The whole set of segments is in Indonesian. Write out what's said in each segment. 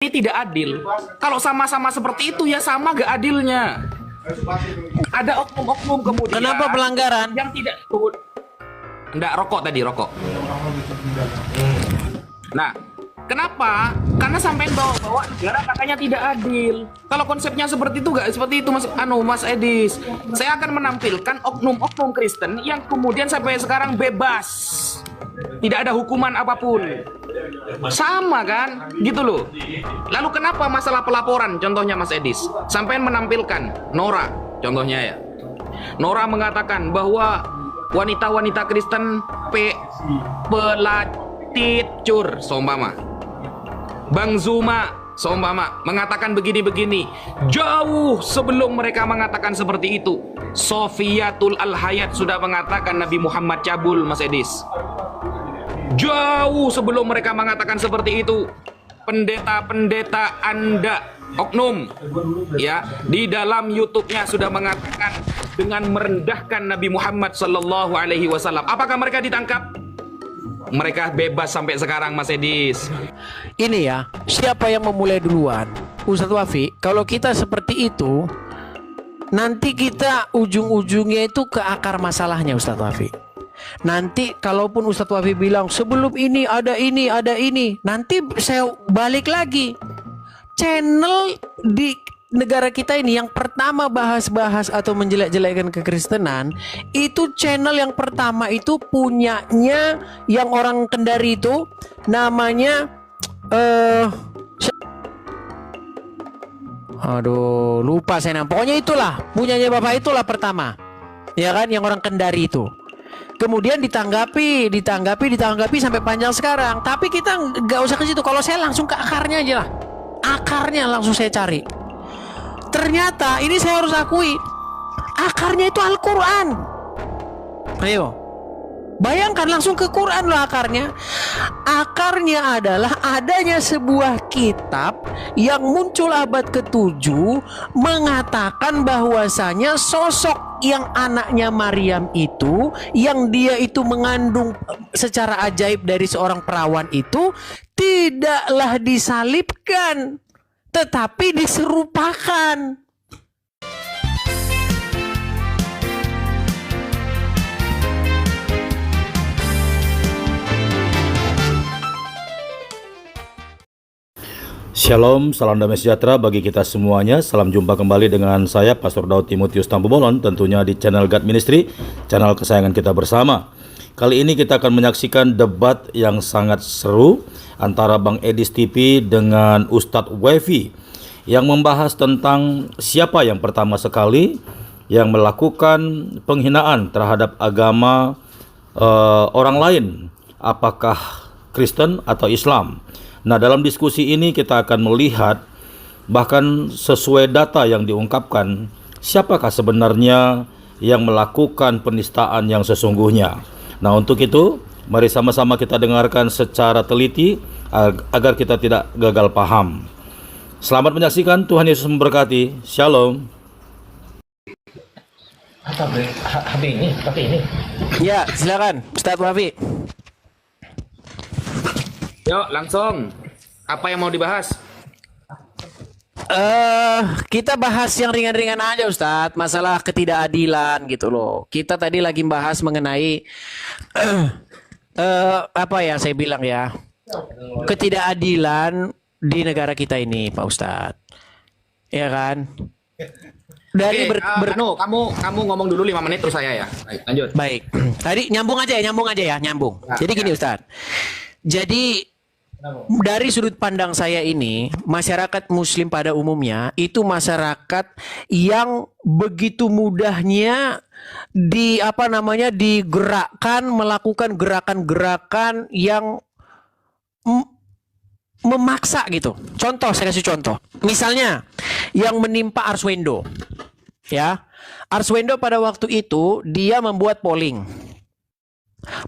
ini tidak adil. Kalau sama-sama seperti itu ya sama gak adilnya. Ada oknum-oknum kemudian. Kenapa pelanggaran? Yang tidak. Enggak, rokok tadi, rokok. Nah, kenapa? Karena sampai bawa negara katanya tidak adil. Kalau konsepnya seperti itu gak seperti itu Mas Edis. Saya akan menampilkan oknum-oknum Kristen yang kemudian sampai sekarang bebas. Tidak ada hukuman apapun. Sama kan? Gitu loh. Lalu kenapa masalah pelaporan contohnya Mas Edis? Sampai menampilkan Nora contohnya ya. Nora mengatakan bahwa wanita-wanita Kristen pelatitcur seumpama. Bang Zuma seumpama mengatakan begini-begini jauh sebelum mereka mengatakan seperti itu. Sofiatul Al-Hayat sudah mengatakan Nabi Muhammad cabul, Mas Edis. Jauh sebelum mereka mengatakan seperti itu. Pendeta-pendeta Anda oknum ya di dalam YouTube-nya sudah mengatakan dengan merendahkan Nabi Muhammad sallallahu alaihi wasallam. Apakah mereka ditangkap? Mereka bebas sampai sekarang, Mas Edis. Ini ya, siapa yang memulai duluan? Ustadz Wafi, kalau kita seperti itu, nanti kita ujung-ujungnya itu ke akar masalahnya, Ustadz Wafi. Nanti kalaupun Ustadz Wafi bilang sebelum ini, ada ini, nanti saya balik lagi. Channel di negara kita ini yang pertama bahas-bahas atau menjelek-jelekkan kekristenan, itu channel yang pertama itu punyanya yang orang Kendari itu namanya aduh lupa saya namanya. Pokoknya itulah punyanya bapak itulah pertama. Ya kan, yang orang Kendari itu. Kemudian ditanggapi sampai panjang sekarang. Tapi kita nggak usah ke situ. Kalau saya langsung ke akarnya aja lah. Akarnya langsung saya cari. Ternyata ini saya harus akui, akarnya itu Al-Quran. Ayo, bayangkan langsung ke Quran loh akarnya. Akarnya adalah adanya sebuah kitab yang muncul abad ke-7 mengatakan bahwasanya sosok yang anaknya Maryam itu, yang dia itu mengandung secara ajaib dari seorang perawan itu, tidaklah disalibkan, tetapi diserupakan. Shalom, salam damai sejahtera bagi kita semuanya. Salam jumpa kembali dengan saya, Pastor Daud Timotius Tampu Bolon, tentunya di channel God Ministry, channel kesayangan kita bersama. Kali ini kita akan menyaksikan debat yang sangat seru antara Bang Edis TV dengan Ustadz Wafi yang membahas tentang siapa yang pertama sekali yang melakukan penghinaan terhadap agama orang lain, apakah Kristen atau Islam. Nah, dalam diskusi ini kita akan melihat bahkan sesuai data yang diungkapkan, siapakah sebenarnya yang melakukan penistaan yang sesungguhnya. Nah, untuk itu mari sama-sama kita dengarkan secara teliti agar kita tidak gagal paham. Selamat menyaksikan, Tuhan Yesus memberkati. Shalom. HP ini. Ya, silakan Ustadz Wafi. Yuk, langsung. Apa yang mau dibahas? Kita bahas yang ringan-ringan aja Ustadz, masalah ketidakadilan gitu loh. Kita tadi lagi bahas mengenai apa ya saya bilang ya, ketidakadilan di negara kita ini, Pak Ustadz. Ya kan? Dari kamu ngomong dulu 5 menit terus saya ya. Baik, lanjut. Baik. Tadi nyambung aja ya. Jadi gini Ustadz. Jadi dari sudut pandang saya ini, masyarakat muslim pada umumnya itu masyarakat yang begitu mudahnya digerakkan, melakukan gerakan-gerakan yang memaksa gitu. Contoh, saya kasih contoh. Misalnya yang menimpa Arswendo. Ya. Arswendo pada waktu itu dia membuat polling.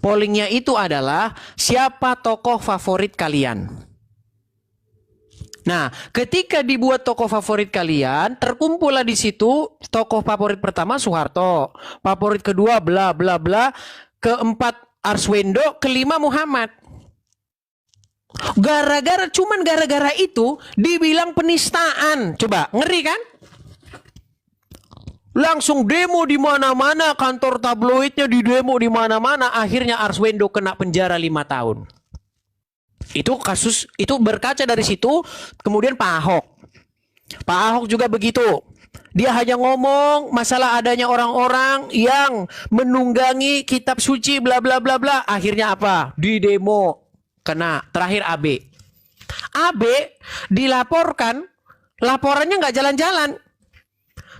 Pollingnya itu adalah siapa tokoh favorit kalian. Nah, ketika dibuat tokoh favorit kalian, terkumpullah di situ tokoh favorit pertama Soeharto, favorit kedua bla bla bla, keempat Arswendo, kelima Muhammad. Cuman gara-gara itu dibilang penistaan. Coba, ngeri kan? Langsung demo di mana-mana, kantor tabloidnya di demo di mana-mana, akhirnya Arswendo kena penjara 5 tahun. Itu kasus, itu berkaca dari situ. Kemudian Pak Ahok. Pak Ahok juga begitu. Dia hanya ngomong masalah adanya orang-orang yang menunggangi kitab suci bla bla bla bla. Akhirnya apa? Di demo kena. Terakhir AB. AB dilaporkan, laporannya nggak jalan-jalan.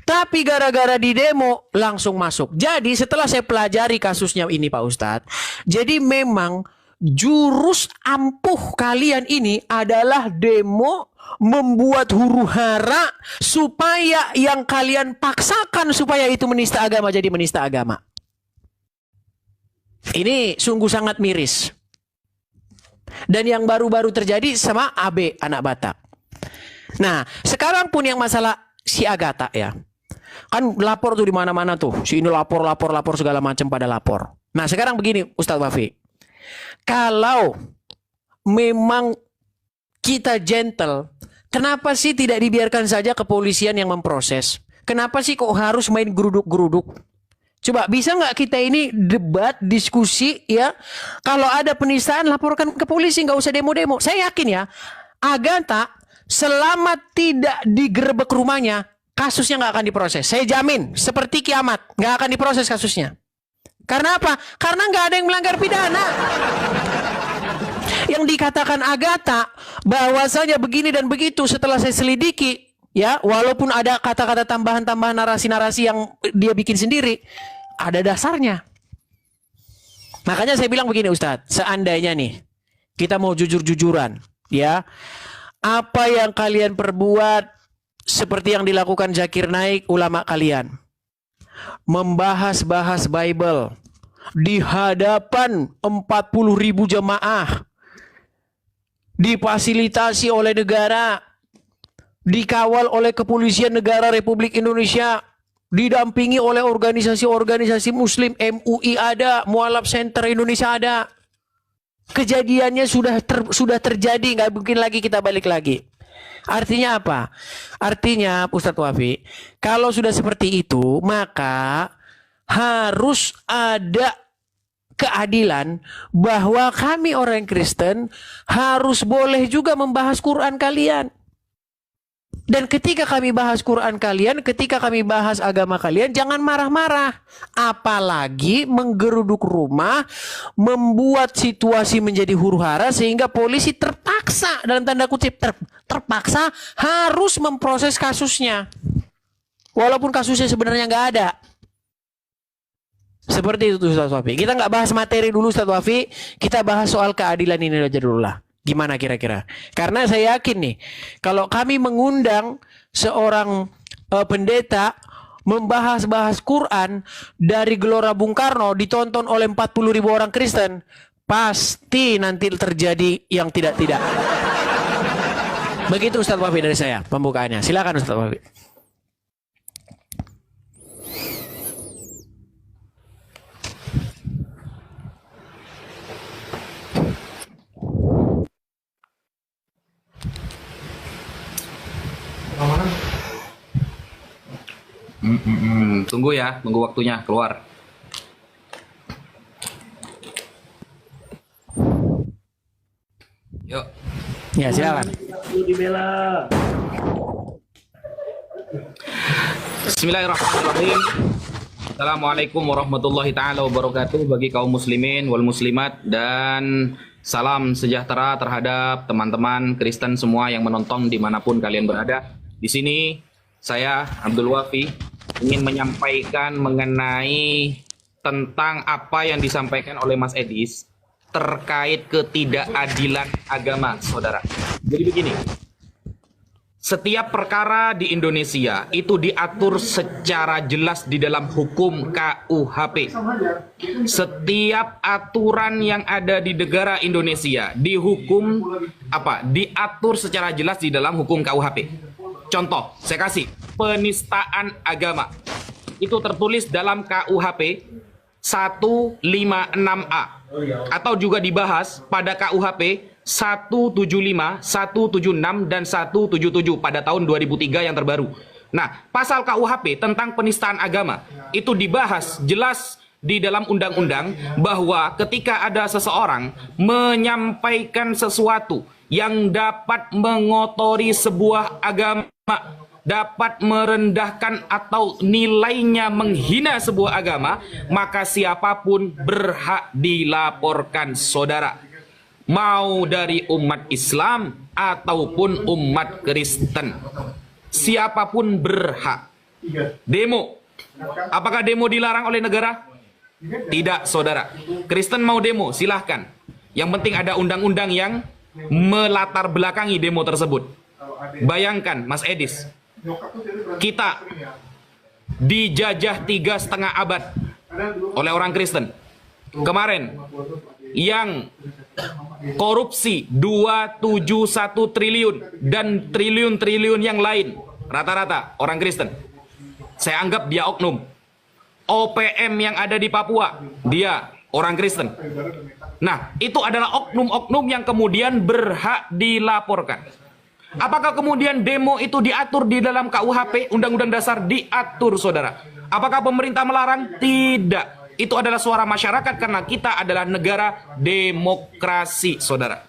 Tapi gara-gara di demo langsung masuk. Jadi setelah saya pelajari kasusnya ini Pak Ustadz, jadi memang jurus ampuh kalian ini adalah demo, membuat huru hara supaya yang kalian paksakan supaya itu menista agama jadi menista agama. Ini sungguh sangat miris. Dan yang baru-baru terjadi sama AB anak Batak. Nah, sekarang pun yang masalah si Agatha ya. Kan lapor tuh di mana-mana tuh. Si ini lapor segala macam pada lapor. Nah, sekarang begini Ustadz Wafi. Kalau memang kita gentle, kenapa sih tidak dibiarkan saja kepolisian yang memproses? Kenapa sih kok harus main geruduk-geruduk? Coba bisa nggak kita ini debat, diskusi ya? Kalau ada penistaan laporkan ke polisi, nggak usah demo-demo. Saya yakin ya, Agatha selama tidak digerebek rumahnya, kasusnya nggak akan diproses. Saya jamin, seperti kiamat, nggak akan diproses kasusnya. Karena apa? Karena nggak ada yang melanggar pidana. Yang dikatakan Agatha bahwasanya begini dan begitu setelah saya selidiki, ya, walaupun ada kata-kata tambahan-tambahan narasi-narasi yang dia bikin sendiri, ada dasarnya. Makanya saya bilang begini Ustadz, seandainya nih kita mau jujur-jujuran, ya, apa yang kalian perbuat seperti yang dilakukan Zakir Naik, ulama kalian, membahas-bahas Bible di hadapan 40.000 jemaah, difasilitasi oleh negara, dikawal oleh kepolisian negara Republik Indonesia, didampingi oleh organisasi-organisasi muslim, MUI ada, Mualaf Center Indonesia ada. Kejadiannya sudah terjadi, nggak mungkin lagi kita balik lagi. Artinya apa? Artinya Ustadz Wafi, kalau sudah seperti itu, maka harus ada keadilan bahwa kami orang Kristen harus boleh juga membahas Quran kalian. Dan ketika kami bahas Quran kalian, ketika kami bahas agama kalian, jangan marah-marah. Apalagi menggeruduk rumah, membuat situasi menjadi huru-hara sehingga polisi terpaksa, dalam tanda kutip, terpaksa harus memproses kasusnya. Walaupun kasusnya sebenarnya nggak ada. Seperti itu Ustaz Wafi. Kita nggak bahas materi dulu Ustaz Wafi, kita bahas soal keadilan ini aja dulu lah. Gimana kira-kira? Karena saya yakin nih, kalau kami mengundang seorang pendeta membahas-bahas Quran dari Gelora Bung Karno ditonton oleh 40.000 orang Kristen, pasti nanti terjadi yang tidak-tidak. Begitu Ustaz Wafi dari saya pembukaannya. Silakan Ustaz Wafi. Tunggu ya, tunggu waktunya keluar. Yuk. Ya, silakan. Bismillahirrahmanirrahim. Assalamualaikum warahmatullahi taala wabarakatuh bagi kaum muslimin wal muslimat, dan salam sejahtera terhadap teman-teman Kristen semua yang menonton dimanapun kalian berada. Di sini saya Abdul Wafi ingin menyampaikan mengenai tentang apa yang disampaikan oleh Mas Edis terkait ketidakadilan agama, saudara. Jadi begini, setiap perkara di Indonesia itu diatur secara jelas di dalam hukum KUHP. Setiap aturan yang ada di negara Indonesia diatur secara jelas di dalam hukum KUHP. Contoh, saya kasih, penistaan agama. Itu tertulis dalam KUHP 156A. Atau juga dibahas pada KUHP 175, 176, dan 177 pada tahun 2003 yang terbaru. Nah, pasal KUHP tentang penistaan agama itu dibahas jelas di dalam undang-undang bahwa ketika ada seseorang menyampaikan sesuatu yang dapat mengotori sebuah agama, dapat merendahkan atau nilainya menghina sebuah agama, maka siapapun berhak dilaporkan, saudara. Mau dari umat Islam ataupun umat Kristen. Siapapun berhak. Demo. Apakah demo dilarang oleh negara? Tidak, saudara. Kristen mau demo, silahkan. Yang penting ada undang-undang yang melatar belakangi demo tersebut. Bayangkan, Mas Edis, kita dijajah 3,5 abad oleh orang Kristen. Kemarin, yang korupsi 271 triliun dan triliun-triliun yang lain, rata-rata orang Kristen. Saya anggap dia oknum. OPM yang ada di Papua, dia orang Kristen. Nah, itu adalah oknum-oknum yang kemudian berhak dilaporkan. Apakah kemudian demo itu diatur di dalam KUHP, Undang-Undang Dasar diatur, saudara? Apakah pemerintah melarang? Tidak. Itu adalah suara masyarakat karena kita adalah negara demokrasi, saudara.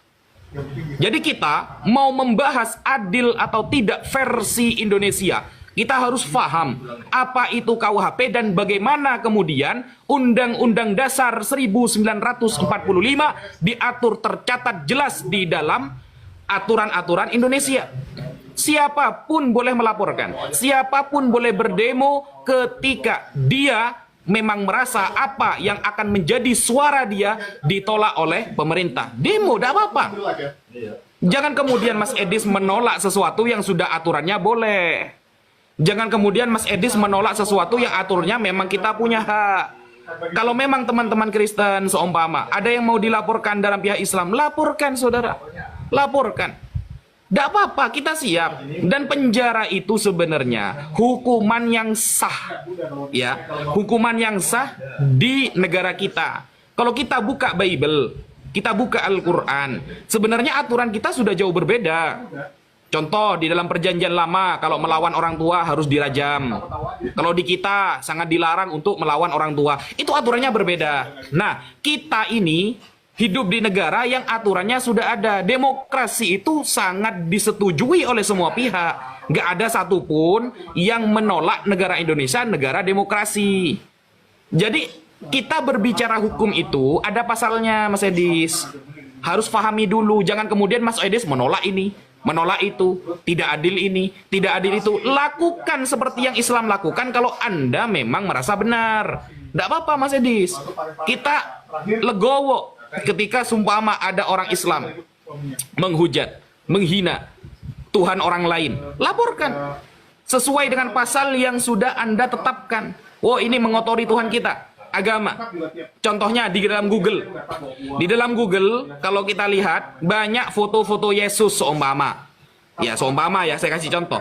Jadi kita mau membahas adil atau tidak versi Indonesia, kita harus paham apa itu KUHP dan bagaimana kemudian Undang-Undang Dasar 1945 diatur tercatat jelas di dalam aturan-aturan Indonesia. Siapapun boleh melaporkan, siapapun boleh berdemo ketika dia memang merasa apa yang akan menjadi suara dia ditolak oleh pemerintah. Demo, tidak apa-apa. Jangan kemudian Mas Edis menolak sesuatu yang sudah aturannya boleh. Jangan kemudian Mas Edis menolak sesuatu yang aturnya memang kita punya hak. Kalau memang teman-teman Kristen seumpama ada yang mau dilaporkan dalam pihak Islam, laporkan, saudara. Laporkan. Tidak apa-apa, kita siap. Dan penjara itu sebenarnya hukuman yang sah. Ya, hukuman yang sah di negara kita. Kalau kita buka Bible, kita buka Al-Quran, sebenarnya aturan kita sudah jauh berbeda. Contoh, di dalam perjanjian lama, kalau melawan orang tua harus dirajam. Kalau di kita, sangat dilarang untuk melawan orang tua. Itu aturannya berbeda. Nah, kita ini hidup di negara yang aturannya sudah ada. Demokrasi itu sangat disetujui oleh semua pihak. Nggak ada satupun yang menolak negara Indonesia negara demokrasi. Jadi, kita berbicara hukum itu, ada pasalnya, Mas Edis. Harus pahami dulu. Jangan kemudian Mas Edis menolak ini, menolak itu, tidak adil ini, tidak adil itu. Lakukan seperti yang Islam lakukan kalau Anda memang merasa benar. Tidak apa-apa, Mas Edis. Kita legowo ketika sumpama ada orang Islam menghujat, menghina Tuhan orang lain. Laporkan sesuai dengan pasal yang sudah Anda tetapkan. Oh, ini mengotori Tuhan kita, agama. Contohnya di dalam Google. Di dalam Google, kalau kita lihat, banyak foto-foto Yesus seumpama. Ya, seumpama ya, saya kasih contoh.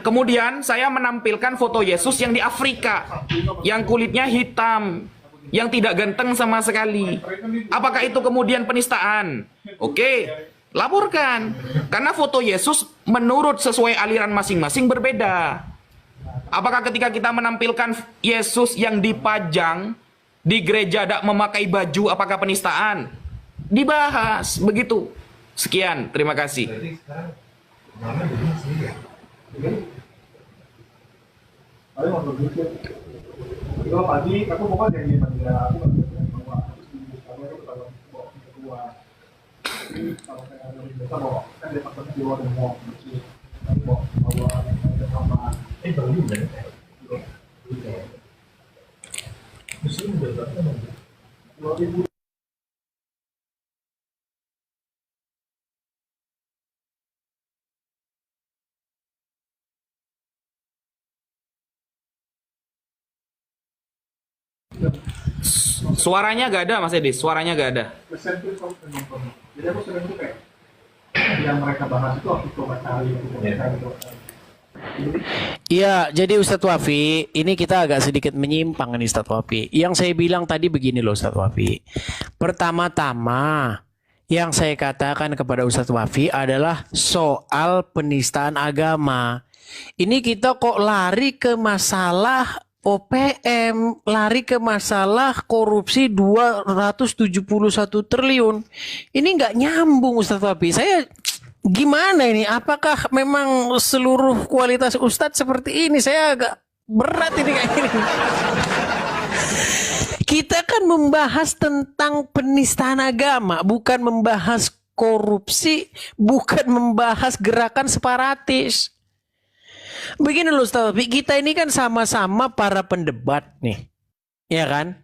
Kemudian saya menampilkan foto Yesus yang di Afrika, yang kulitnya hitam, yang tidak ganteng sama sekali. Apakah itu kemudian penistaan? Oke, laporkan. Karena foto Yesus menurut sesuai aliran masing-masing berbeda. Apakah ketika kita menampilkan Yesus yang dipajang di gereja tidak memakai baju, apakah penistaan? Dibahas begitu. Sekian, terima kasih. Pagi aku mau jadi aku kalau saya ada biasa bawa kan dia pakai di luar mau bawa sama baru ya musim berapa Suaranya gak ada, Mas Edis. Suaranya gak ada. Jadi aku sering tuh kayak yang mereka bahas itu aku coba cari Iya, jadi Ustadz Wafi, ini kita agak sedikit menyimpang nih Ustadz Wafi. Yang saya bilang tadi begini loh Ustadz Wafi. Pertama-tama, Yang saya katakan kepada Ustadz Wafi adalah soal penistaan agama. Ini kita kok lari ke masalah OPM, lari ke masalah korupsi 271 triliun. Ini nggak nyambung Ustadz Wafi. Saya gimana ini? Apakah memang seluruh kualitas Ustadz seperti ini? Saya agak berat ini kayak gini. Kita kan membahas tentang penistaan agama, bukan membahas korupsi, bukan membahas gerakan separatis. Begini loh Ustaz, kita ini kan sama-sama para pendebat nih, ya kan?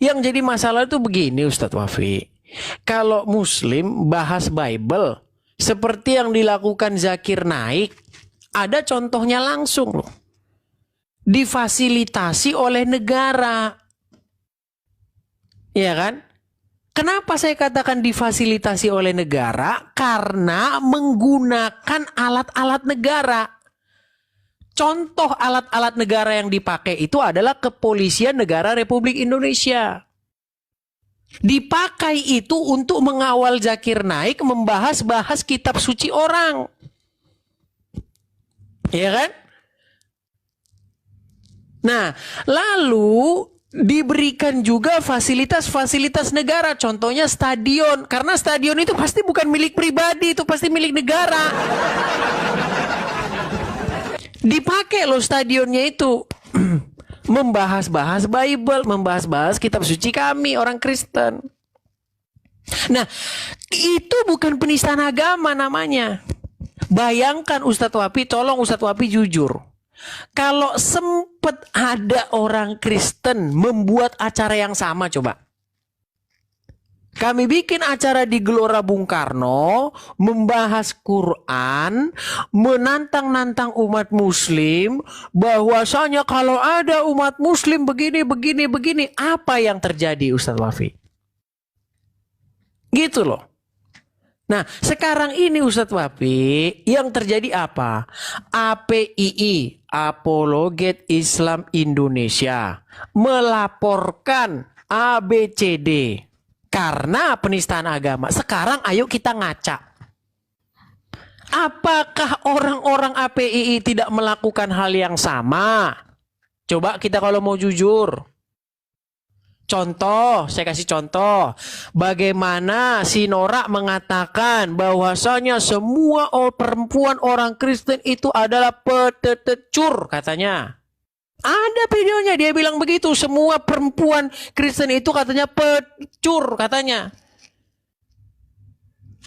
Yang jadi masalah itu begini Ustaz Wafi, kalau Muslim bahas Bible, seperti yang dilakukan Zakir Naik, ada contohnya langsung loh. Difasilitasi oleh negara. Ya kan? Kenapa saya katakan difasilitasi oleh negara? Karena menggunakan alat-alat negara. Contoh alat-alat negara yang dipakai itu adalah Kepolisian Negara Republik Indonesia. Dipakai itu untuk mengawal Zakir Naik membahas-bahas kitab suci orang. Ya kan? Nah, lalu diberikan juga fasilitas-fasilitas negara, contohnya stadion, karena stadion itu pasti bukan milik pribadi, itu pasti milik negara. Dipakai loh stadionnya itu membahas-bahas Bible, membahas-bahas kitab suci kami orang Kristen. Nah, itu bukan penistaan agama namanya. Bayangkan Ustadz Wafi, tolong Ustadz Wafi jujur. Kalau sempat ada orang Kristen membuat acara yang sama, coba. Kami bikin acara di Gelora Bung Karno, membahas Quran, menantang-nantang umat Muslim, bahwasanya kalau ada umat Muslim begini, apa yang terjadi Ustadz Wafi? Gitu loh. Nah, sekarang ini Ustadz Wafi, yang terjadi apa? APII, Apologet Islam Indonesia, melaporkan ABCD karena penistaan agama. Sekarang ayo kita ngaca. Apakah orang-orang APII tidak melakukan hal yang sama? Coba kita kalau mau jujur. Contoh, saya kasih contoh. Bagaimana si Nora mengatakan bahwasanya semua perempuan orang Kristen itu adalah petetecur katanya. Ada videonya dia bilang begitu. Semua perempuan Kristen itu katanya pecur katanya.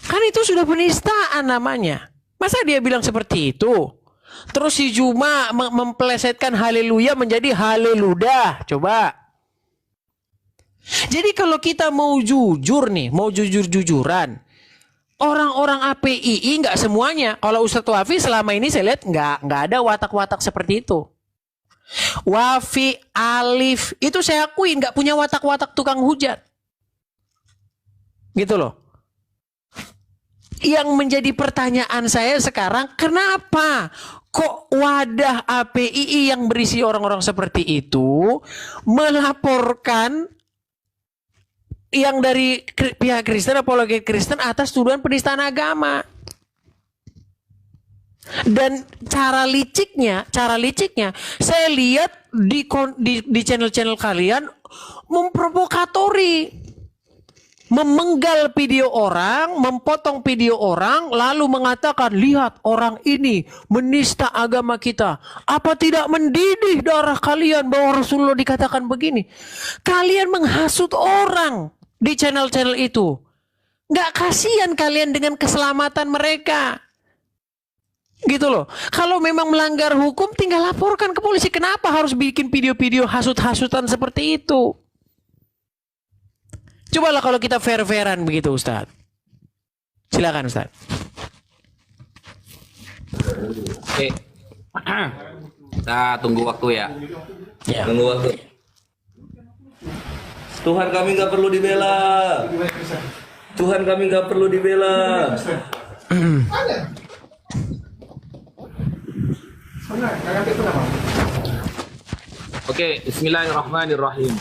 Kan itu sudah penistaan namanya. Masa dia bilang seperti itu? Terus si Juma mempelesetkan haleluya menjadi haleludah. Coba. Jadi kalau kita mau jujur nih, mau jujur-jujuran, orang-orang APII nggak semuanya. Kalau Ustadz Wafi selama ini saya lihat nggak ada watak-watak seperti itu. Wafi, Alif, itu saya akui nggak punya watak-watak tukang hujat. Gitu loh. Yang menjadi pertanyaan saya sekarang, kenapa kok wadah APII yang berisi orang-orang seperti itu melaporkan yang dari pihak Kristen, apologet Kristen atas tuduhan penistaan agama? Dan cara liciknya saya lihat di channel-channel kalian memprovokatori, memenggal video orang, mempotong video orang, lalu mengatakan, lihat orang ini menista agama kita. Apa tidak mendidih darah kalian bahwa Rasulullah dikatakan begini? Kalian menghasut orang di channel-channel itu. Nggak kasihan kalian dengan keselamatan mereka. Gitu loh. Kalau memang melanggar hukum tinggal laporkan ke polisi. Kenapa harus bikin video-video hasut-hasutan seperti itu? Cobalah kalau kita fair-fairan begitu Ustadz. Silakan Ustadz. Oke. Kita tunggu waktu ya. Ya. Tunggu waktu. Tuhan kami nggak perlu dibela. Tuhan kami nggak perlu dibela. Oke, bismillahirrahmanirrahim.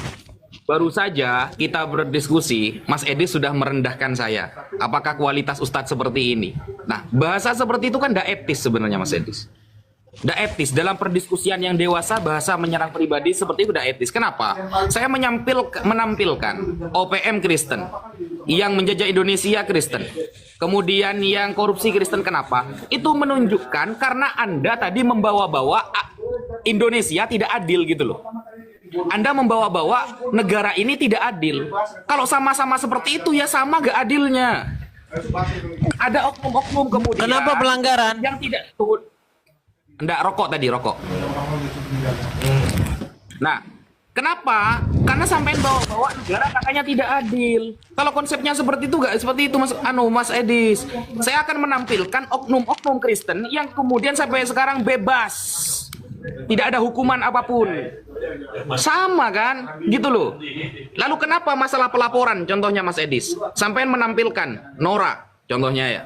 Baru saja kita berdiskusi, Mas Edis sudah merendahkan saya. Apakah kualitas Ustadz seperti ini? Nah, bahasa seperti itu kan tidak etis sebenarnya, Mas Edis. Tidak etis. Dalam perdiskusian yang dewasa, bahasa menyerang pribadi seperti itu tidak etis. Kenapa? Saya menampilkan OPM Kristen, yang menjajah Indonesia Kristen, kemudian yang korupsi Kristen. Kenapa? Itu menunjukkan karena Anda tadi membawa-bawa Indonesia tidak adil gitu loh. Anda membawa-bawa negara ini tidak adil. Kalau sama-sama seperti itu ya sama gak adilnya. Ada oknum-oknum kemudian. Kenapa pelanggaran? Yang tidak enggak rokok tadi, rokok. Nah, kenapa? Karena sampai bawa negara katanya tidak adil. Kalau konsepnya seperti itu gak seperti itu, Mas Edis. Saya akan menampilkan oknum-oknum Kristen yang kemudian sampai sekarang bebas. Tidak ada hukuman apapun. Sama kan? Gitu loh. Lalu kenapa masalah pelaporan contohnya Mas Edis? Sampai menampilkan Nora contohnya ya.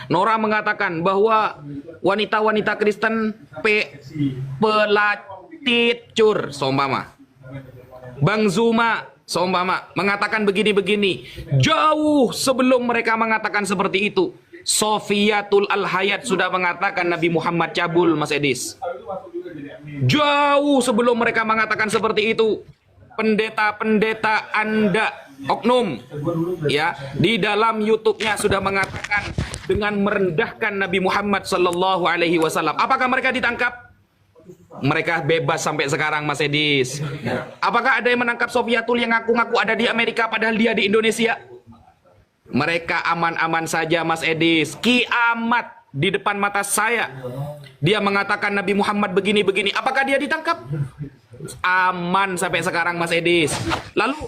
Nora mengatakan bahwa wanita-wanita Kristen pelacur seumpama. Bang Zuma seumpama mengatakan begini-begini. Jauh sebelum mereka mengatakan seperti itu, Sofiatul Al-Hayat sudah mengatakan Nabi Muhammad cabul, Mas Edis. Jauh sebelum mereka mengatakan seperti itu, pendeta-pendeta Anda oknum ya di dalam YouTube-nya sudah mengatakan dengan merendahkan Nabi Muhammad Sallallahu Alaihi Wasallam. Apakah mereka ditangkap? Mereka bebas sampai sekarang, Mas Edis. Apakah ada yang menangkap Sofiatul yang ngaku-ngaku ada di Amerika padahal dia di Indonesia? Mereka aman-aman saja, Mas Edis. Kiamat di depan mata saya. Dia mengatakan Nabi Muhammad begini-begini. Apakah dia ditangkap? Aman sampai sekarang, Mas Edis. Lalu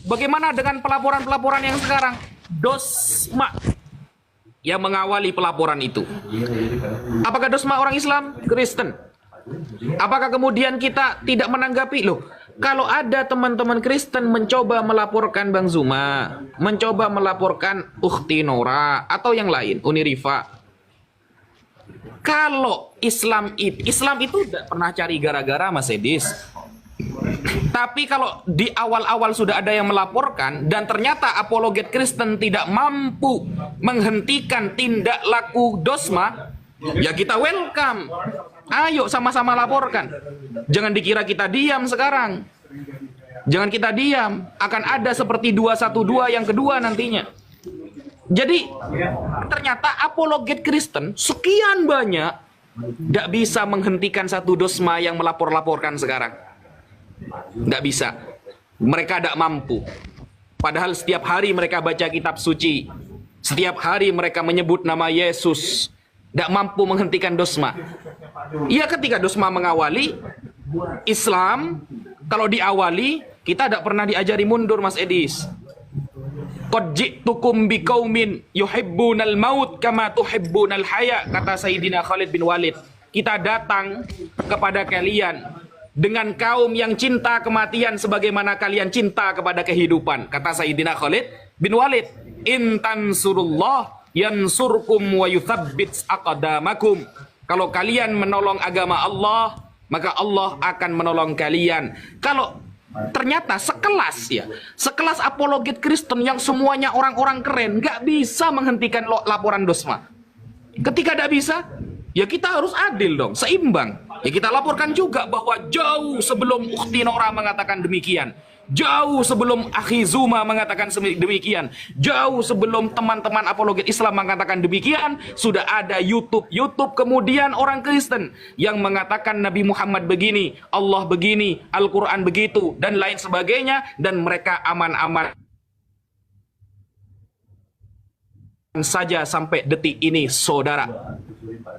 bagaimana dengan pelaporan-pelaporan yang sekarang? Dosma yang mengawali pelaporan itu. Apakah Dosma orang Islam? Kristen. Apakah kemudian kita tidak menanggapi? Loh, kalau ada teman-teman Kristen mencoba melaporkan Bang Zuma, mencoba melaporkan Ukhti Nora atau yang lain, Unirifa. Kalau Islam itu tidak pernah cari gara-gara, Mas Edis. Tapi kalau di awal-awal sudah ada yang melaporkan dan ternyata apologet Kristen tidak mampu menghentikan tindak laku Dosma, ya kita welcome. Ayo sama-sama laporkan. Jangan dikira kita diam sekarang. Jangan kita diam. Akan ada seperti 212 yang kedua nantinya. Jadi ternyata apologet Kristen sekian banyak tidak bisa menghentikan satu Dosma yang melapor-laporkan sekarang. Tidak bisa. Mereka tidak mampu. Padahal setiap hari mereka baca kitab suci. Setiap hari mereka menyebut nama Yesus. Tidak mampu menghentikan Dosma. Iya, ketika Dosma mengawali Islam, kalau diawali kita tidak pernah diajari mundur, Mas Edis. Qad ji'tukum biqaumin yuhibbunal maut kama tuhibbunal haya, kata Sayyidina Khalid bin Walid. Kita datang kepada kalian dengan kaum yang cinta kematian sebagaimana kalian cinta kepada kehidupan, kata Sayyidina Khalid bin Walid. In tansurullah yansurkum wa yuthabbit aqdamakum. Kalau kalian menolong agama Allah, maka Allah akan menolong kalian. Kalau ternyata sekelas apologet Kristen yang semuanya orang-orang keren, nggak bisa menghentikan laporan Dosma. Ketika tidak bisa, ya kita harus adil dong, seimbang. Ya kita laporkan juga bahwa jauh sebelum Ukhti Nora mengatakan demikian, jauh sebelum Akhi Zuma mengatakan demikian, jauh sebelum teman-teman apologet Islam mengatakan demikian, sudah ada YouTube kemudian orang Kristen yang mengatakan Nabi Muhammad begini, Allah begini, Al-Quran begitu, dan lain sebagainya, dan mereka aman-aman saja sampai detik ini, saudara.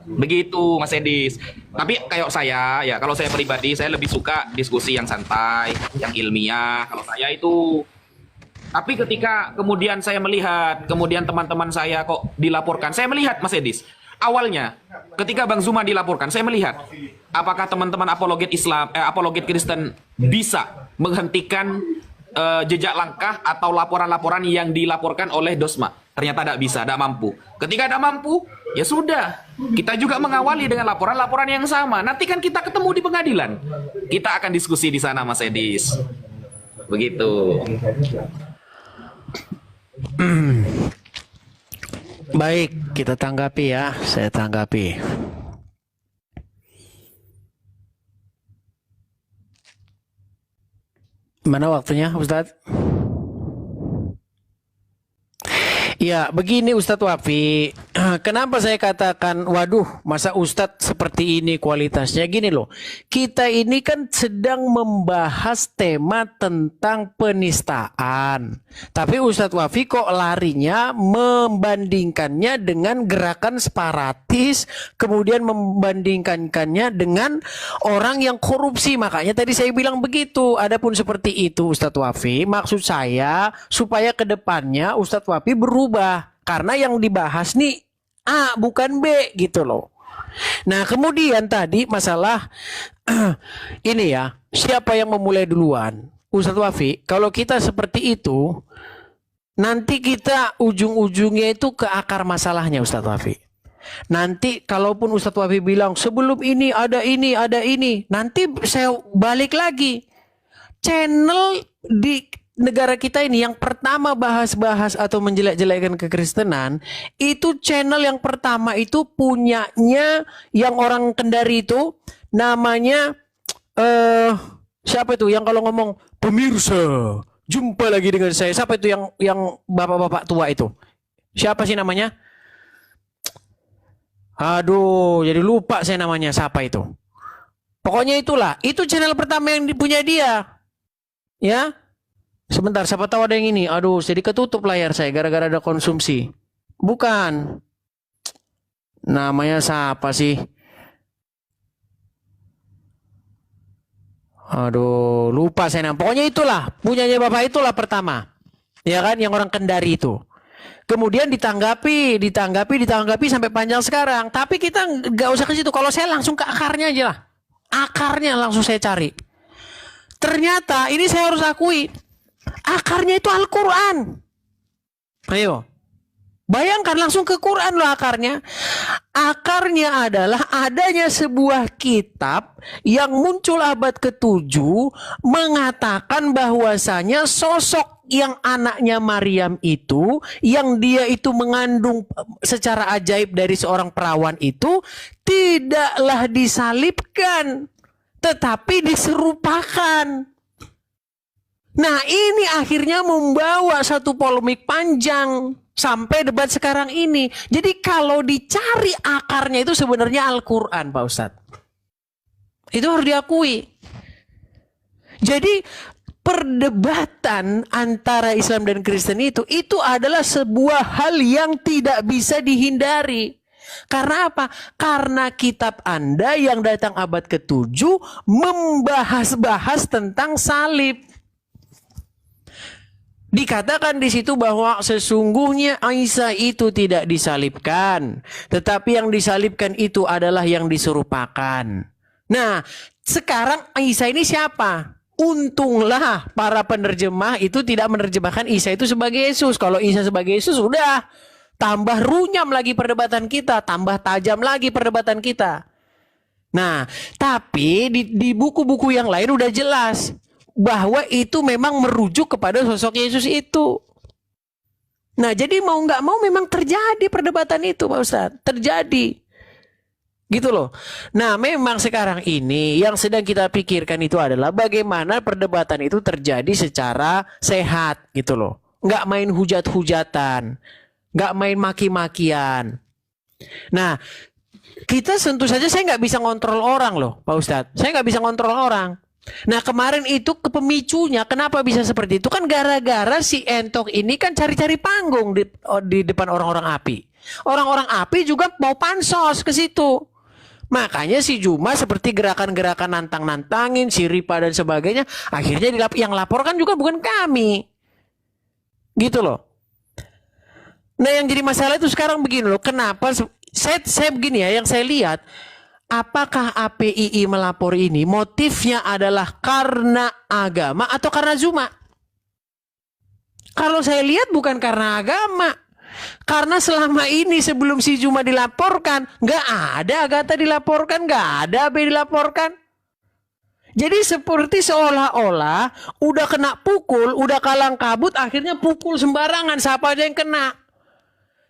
Begitu, Mas Edis. Tapi kayak saya, ya kalau saya pribadi, saya lebih suka diskusi yang santai, yang ilmiah. Kalau saya itu. Tapi ketika kemudian saya melihat, kemudian teman-teman saya kok dilaporkan, saya melihat, Mas Edis. Awalnya, ketika Bang Zuma dilaporkan, saya melihat apakah teman-teman apologet Islam, apologet Kristen bisa menghentikan jejak langkah atau laporan-laporan yang dilaporkan oleh Dosma. Ternyata tidak bisa, tidak mampu. Ketika tidak mampu, ya sudah. Kita juga mengawali dengan laporan-laporan yang sama. Nanti kan kita ketemu di pengadilan. Kita akan diskusi di sana, Mas Edis. Begitu. Baik, kita tanggapi ya. Saya tanggapi. Mana waktunya, Ustadz? Ya, begini Ustadz Wafi. Kenapa saya katakan, waduh, masa Ustadz seperti ini kualitasnya? Gini loh, kita ini kan sedang membahas tema tentang penistaan. Tapi Ustadz Wafi kok larinya membandingkannya dengan gerakan separatis, kemudian membandingkannya dengan orang yang korupsi. Makanya tadi saya bilang begitu. Adapun seperti itu Ustadz Wafi, maksud saya supaya ke depannya Ustadz Wafi berubah. Karena yang dibahas nih A bukan B gitu loh. Nah kemudian tadi masalah ini ya, siapa yang memulai duluan? Ustadz Wafi, kalau kita seperti itu nanti kita ujung-ujungnya itu ke akar masalahnya Ustadz Wafi. Nanti kalaupun Ustadz Wafi bilang sebelum ini, ada ini, nanti saya balik lagi. Channel di negara kita ini yang pertama bahas-bahas atau menjelek-jelekkan kekristenan, itu channel yang pertama itu punyanya yang orang Kendari itu namanya siapa itu yang kalau ngomong pemirsa jumpa lagi dengan saya, siapa itu yang bapak-bapak tua itu, siapa sih namanya, aduh jadi lupa saya namanya, siapa itu, pokoknya itulah, itu channel pertama yang dipunya dia ya. Sebentar, siapa tahu ada yang ini. Aduh, jadi ketutup layar saya gara-gara ada konsumsi. Bukan. Namanya siapa sih? Aduh, lupa saya namanya. Pokoknya itulah, punyanya bapak itulah pertama. Ya kan, yang orang Kendari itu. Kemudian ditanggapi sampai panjang sekarang. Tapi kita nggak usah ke situ. Kalau saya langsung ke akarnya aja lah. Akarnya langsung saya cari. Ternyata ini saya harus akui. Akarnya itu Al-Quran. Ayo. Bayangkan langsung ke Quran loh akarnya. Akarnya adalah adanya sebuah kitab yang muncul abad ke-7 mengatakan bahwasanya sosok yang anaknya Maryam itu, yang dia itu mengandung secara ajaib dari seorang perawan itu, tidaklah disalibkan, tetapi diserupakan. Nah ini akhirnya membawa satu polemik panjang sampai debat sekarang ini. Jadi kalau dicari akarnya itu sebenarnya Al-Quran Pak Ustadz. Itu harus diakui. Jadi perdebatan antara Islam dan Kristen itu adalah sebuah hal yang tidak bisa dihindari. Karena apa? Karena kitab Anda yang datang abad ke-7 membahas-bahas tentang salib. Dikatakan di situ bahwa sesungguhnya Isa itu tidak disalibkan, tetapi yang disalibkan itu adalah yang diserupakan. Nah, sekarang Isa ini siapa? Untunglah para penerjemah itu tidak menerjemahkan Isa itu sebagai Yesus. Kalau Isa sebagai Yesus sudah tambah runyam lagi perdebatan kita, tambah tajam lagi perdebatan kita. Nah, tapi di buku-buku yang lain udah jelas bahwa itu memang merujuk kepada sosok Yesus itu. Nah jadi mau nggak mau memang terjadi perdebatan itu Pak Ustadz. Terjadi. Gitu loh. Nah memang sekarang ini yang sedang kita pikirkan itu adalah bagaimana perdebatan itu terjadi secara sehat gitu loh. Nggak main hujat-hujatan. Nggak main maki-makian. Nah kita tentu saja saya nggak bisa ngontrol orang loh Pak Ustadz. Saya nggak bisa ngontrol orang. Nah kemarin itu pemicunya kenapa bisa seperti itu kan gara-gara si Entok ini kan cari-cari panggung di depan orang-orang API. Orang-orang API juga mau pansos ke situ. Makanya si Juma seperti gerakan-gerakan nantang-nantangin, si Ripa dan sebagainya. Akhirnya yang laporkan juga bukan kami. Gitu loh. Nah yang jadi masalah itu sekarang begini loh. Kenapa saya begini ya yang saya lihat. Apakah APII melapor ini motifnya adalah karena agama atau karena Zuma? Kalau saya lihat bukan karena agama. Karena selama ini sebelum si Zuma dilaporkan, nggak ada Agatha dilaporkan, nggak ada AB dilaporkan. Jadi seperti seolah-olah udah kena pukul, udah kalang kabut, akhirnya pukul sembarangan, siapa aja yang kena.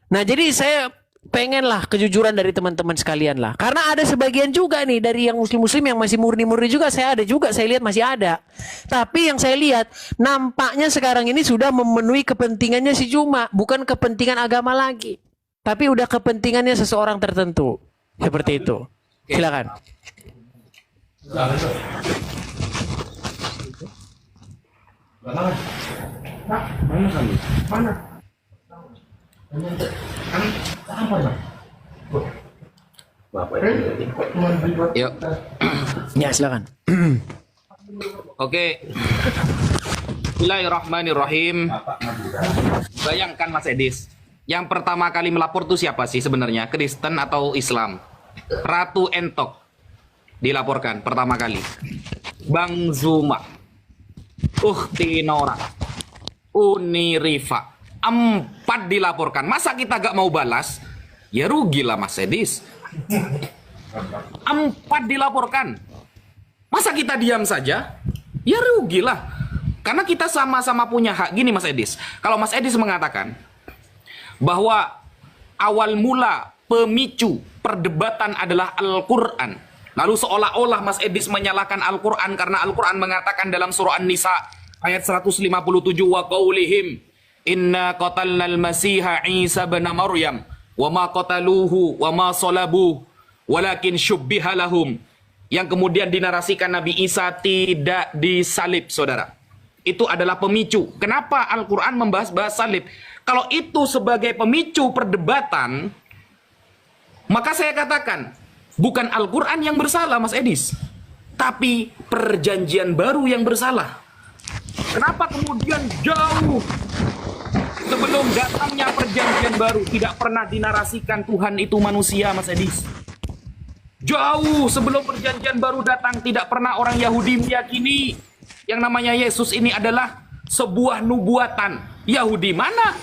Nah, jadi saya pengen lah kejujuran dari teman-teman sekalian lah. Karena ada sebagian juga nih dari yang muslim-muslim yang masih murni-murni juga, saya lihat masih ada. Tapi yang saya lihat nampaknya sekarang ini sudah memenuhi kepentingannya si Juma, bukan kepentingan agama lagi. Tapi udah kepentingannya seseorang tertentu. Seperti itu. Silakan. Yuk. Ya, silakan. Oke. Bismillahirrahmanirrahim. Bayangkan Mas Edis, yang pertama kali melapor tuh siapa sih sebenarnya? Kristen atau Islam? Ratu Entok dilaporkan pertama kali. Bang Zuma, Ukhti Nora, Uni Rifa, 4 dilaporkan. Masa kita gak mau balas? Ya rugilah Mas Edis. 4 dilaporkan. Masa kita diam saja? Ya rugilah. Karena kita sama-sama punya hak. Gini Mas Edis, kalau Mas Edis mengatakan bahwa awal mula pemicu perdebatan adalah Al-Quran, lalu seolah-olah Mas Edis menyalahkan Al-Quran karena Al-Quran mengatakan dalam surah An-Nisa ayat 157, wa qaulihim inna qatalna al-masiha Isa bin Maryam wa ma qataluhu wa ma salabuhu walakin syubbiha lahum, yang kemudian dinarasikan Nabi Isa tidak disalib, saudara. Itu adalah pemicu. Kenapa Al-Quran membahas salib? Kalau itu sebagai pemicu perdebatan, maka saya katakan bukan Al-Quran yang bersalah Mas Edis, tapi perjanjian baru yang bersalah. Kenapa kemudian jauh sebelum datangnya perjanjian baru tidak pernah dinarasikan Tuhan itu manusia Mas Edis? Jauh sebelum perjanjian baru datang tidak pernah orang Yahudi meyakini yang namanya Yesus ini adalah sebuah nubuatan. Yahudi mana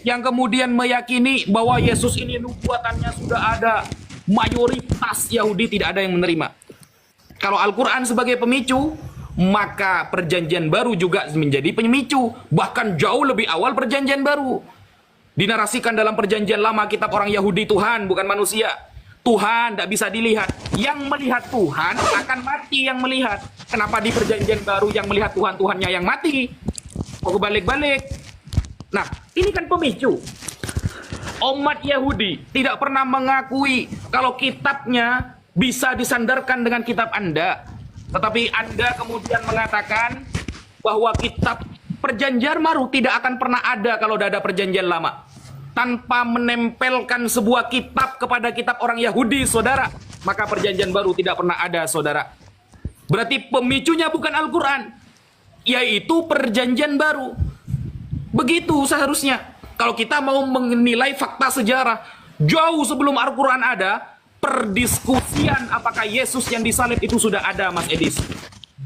yang kemudian meyakini bahwa Yesus ini nubuatannya sudah ada? Mayoritas Yahudi tidak ada yang menerima. Kalau Al-Quran sebagai pemicu, maka perjanjian baru juga menjadi pemicu. Bahkan jauh lebih awal perjanjian baru. Dinarasikan dalam perjanjian lama kitab orang Yahudi Tuhan bukan manusia. Tuhan tidak bisa dilihat. Yang melihat Tuhan akan mati yang melihat. Kenapa di perjanjian baru yang melihat Tuhan-Tuhannya yang mati? Kok kebalik-balik? Nah, ini kan pemicu. Umat Yahudi tidak pernah mengakui kalau kitabnya bisa disandarkan dengan kitab Anda. Tetapi Anda kemudian mengatakan bahwa kitab perjanjian baru tidak akan pernah ada kalau tidak ada perjanjian lama. Tanpa menempelkan sebuah kitab kepada kitab orang Yahudi, saudara, maka perjanjian baru tidak pernah ada, saudara. Berarti pemicunya bukan Al-Quran, yaitu perjanjian baru. Begitu seharusnya. Kalau kita mau menilai fakta sejarah, jauh sebelum Al-Quran ada, perdiskusian apakah Yesus yang disalib itu sudah ada, Mas Edis.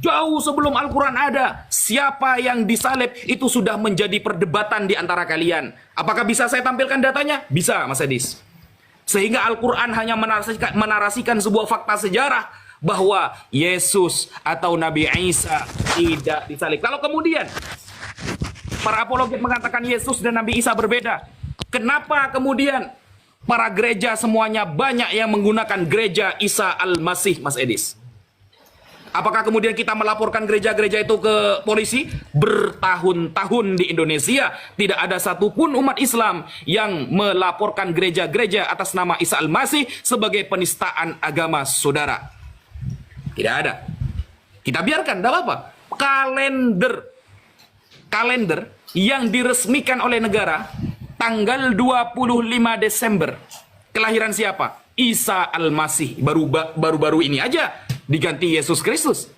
Jauh sebelum Al-Quran ada, siapa yang disalib itu sudah menjadi perdebatan di antara kalian. Apakah bisa saya tampilkan datanya? Bisa, Mas Edis. Sehingga Al-Quran hanya menarasikan sebuah fakta sejarah bahwa Yesus atau Nabi Isa tidak disalib. Kalau kemudian para apologet mengatakan Yesus dan Nabi Isa berbeda, kenapa kemudian para gereja semuanya banyak yang menggunakan gereja Isa Al-Masih, Mas Edis? Apakah kemudian kita melaporkan gereja-gereja itu ke polisi? Bertahun-tahun di Indonesia tidak ada satupun umat Islam yang melaporkan gereja-gereja atas nama Isa Al-Masih sebagai penistaan agama, saudara. Tidak ada. Kita biarkan, tidak apa-apa. Kalender yang diresmikan oleh negara tanggal 25 Desember. Kelahiran siapa? Isa Al-Masih. Baru-baru ini aja diganti Yesus Kristus.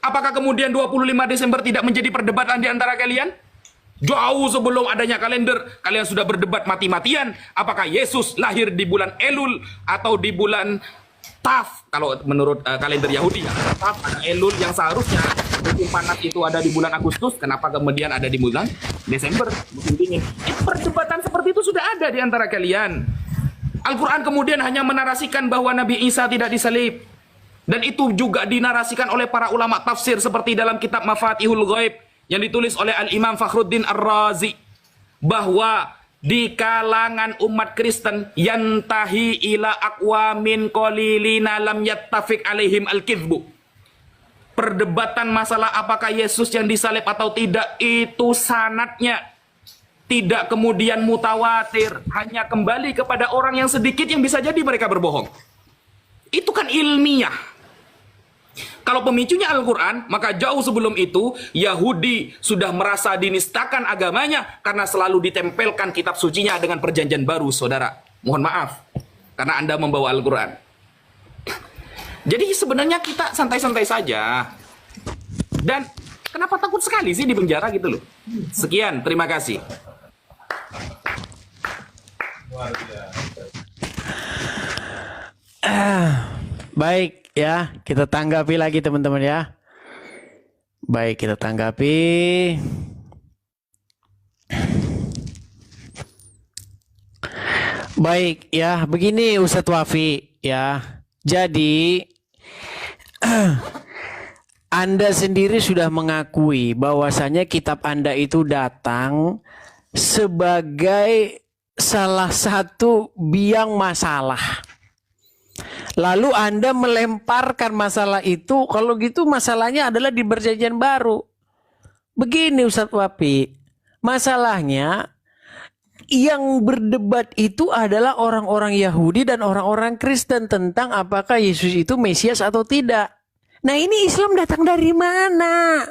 Apakah kemudian 25 Desember tidak menjadi perdebatan di antara kalian? Jauh sebelum adanya kalender, kalian sudah berdebat mati-matian. Apakah Yesus lahir di bulan Elul atau di bulan Taf? Kalau menurut kalender Yahudi, Taf ada Elul yang seharusnya musim panas itu ada di bulan Agustus. Kenapa kemudian ada di bulan Desember, musim dingin? Perdebatan seperti itu sudah ada di antara kalian. Al-Quran kemudian hanya menarasikan bahwa Nabi Isa tidak disalib. Dan itu juga dinarasikan oleh para ulama tafsir seperti dalam kitab Mafatihul Ghaib yang ditulis oleh Al-Imam Fakhruddin Ar-Razi, bahwa di kalangan umat Kristen yantahi ila aqwamin qalilina lam yattafiq alaihim al-kidhbu. Perdebatan masalah apakah Yesus yang disalib atau tidak itu sanadnya tidak kemudian mutawatir, hanya kembali kepada orang yang sedikit yang bisa jadi mereka berbohong. Itu kan ilmiah. Kalau pemicunya Al-Quran, maka jauh sebelum itu Yahudi sudah merasa dinistakan agamanya karena selalu ditempelkan kitab sucinya dengan perjanjian baru, saudara. Mohon maaf, karena Anda membawa Al-Quran. Jadi sebenarnya kita santai-santai saja. Dan kenapa takut sekali sih di penjara gitu loh. Sekian, terima kasih. Baik ya, kita tanggapi lagi teman-teman ya. Baik, kita tanggapi. Baik ya, begini Ustadz Wafi ya. Jadi Anda sendiri sudah mengakui bahwasanya kitab Anda itu datang sebagai salah satu biang masalah. Lalu Anda melemparkan masalah itu, kalau gitu masalahnya adalah di perjanjian baru. Begini Ustadz Wapi, masalahnya yang berdebat itu adalah orang-orang Yahudi dan orang-orang Kristen tentang apakah Yesus itu Mesias atau tidak. Nah ini Islam datang dari mana?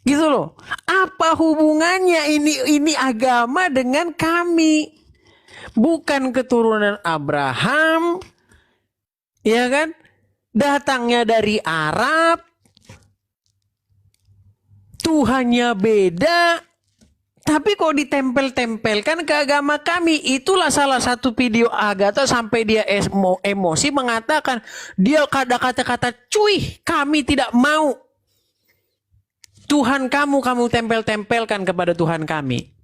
Gitu loh. Apa hubungannya ini agama dengan kami? Bukan keturunan Abraham, ya kan? Datangnya dari Arab, Tuhannya beda, tapi kok ditempel-tempelkan ke agama kami. Itulah salah satu video Agatha sampai dia emosi mengatakan, dia kata-kata, cuy, kami tidak mau Tuhan kamu tempel-tempelkan kepada Tuhan kami.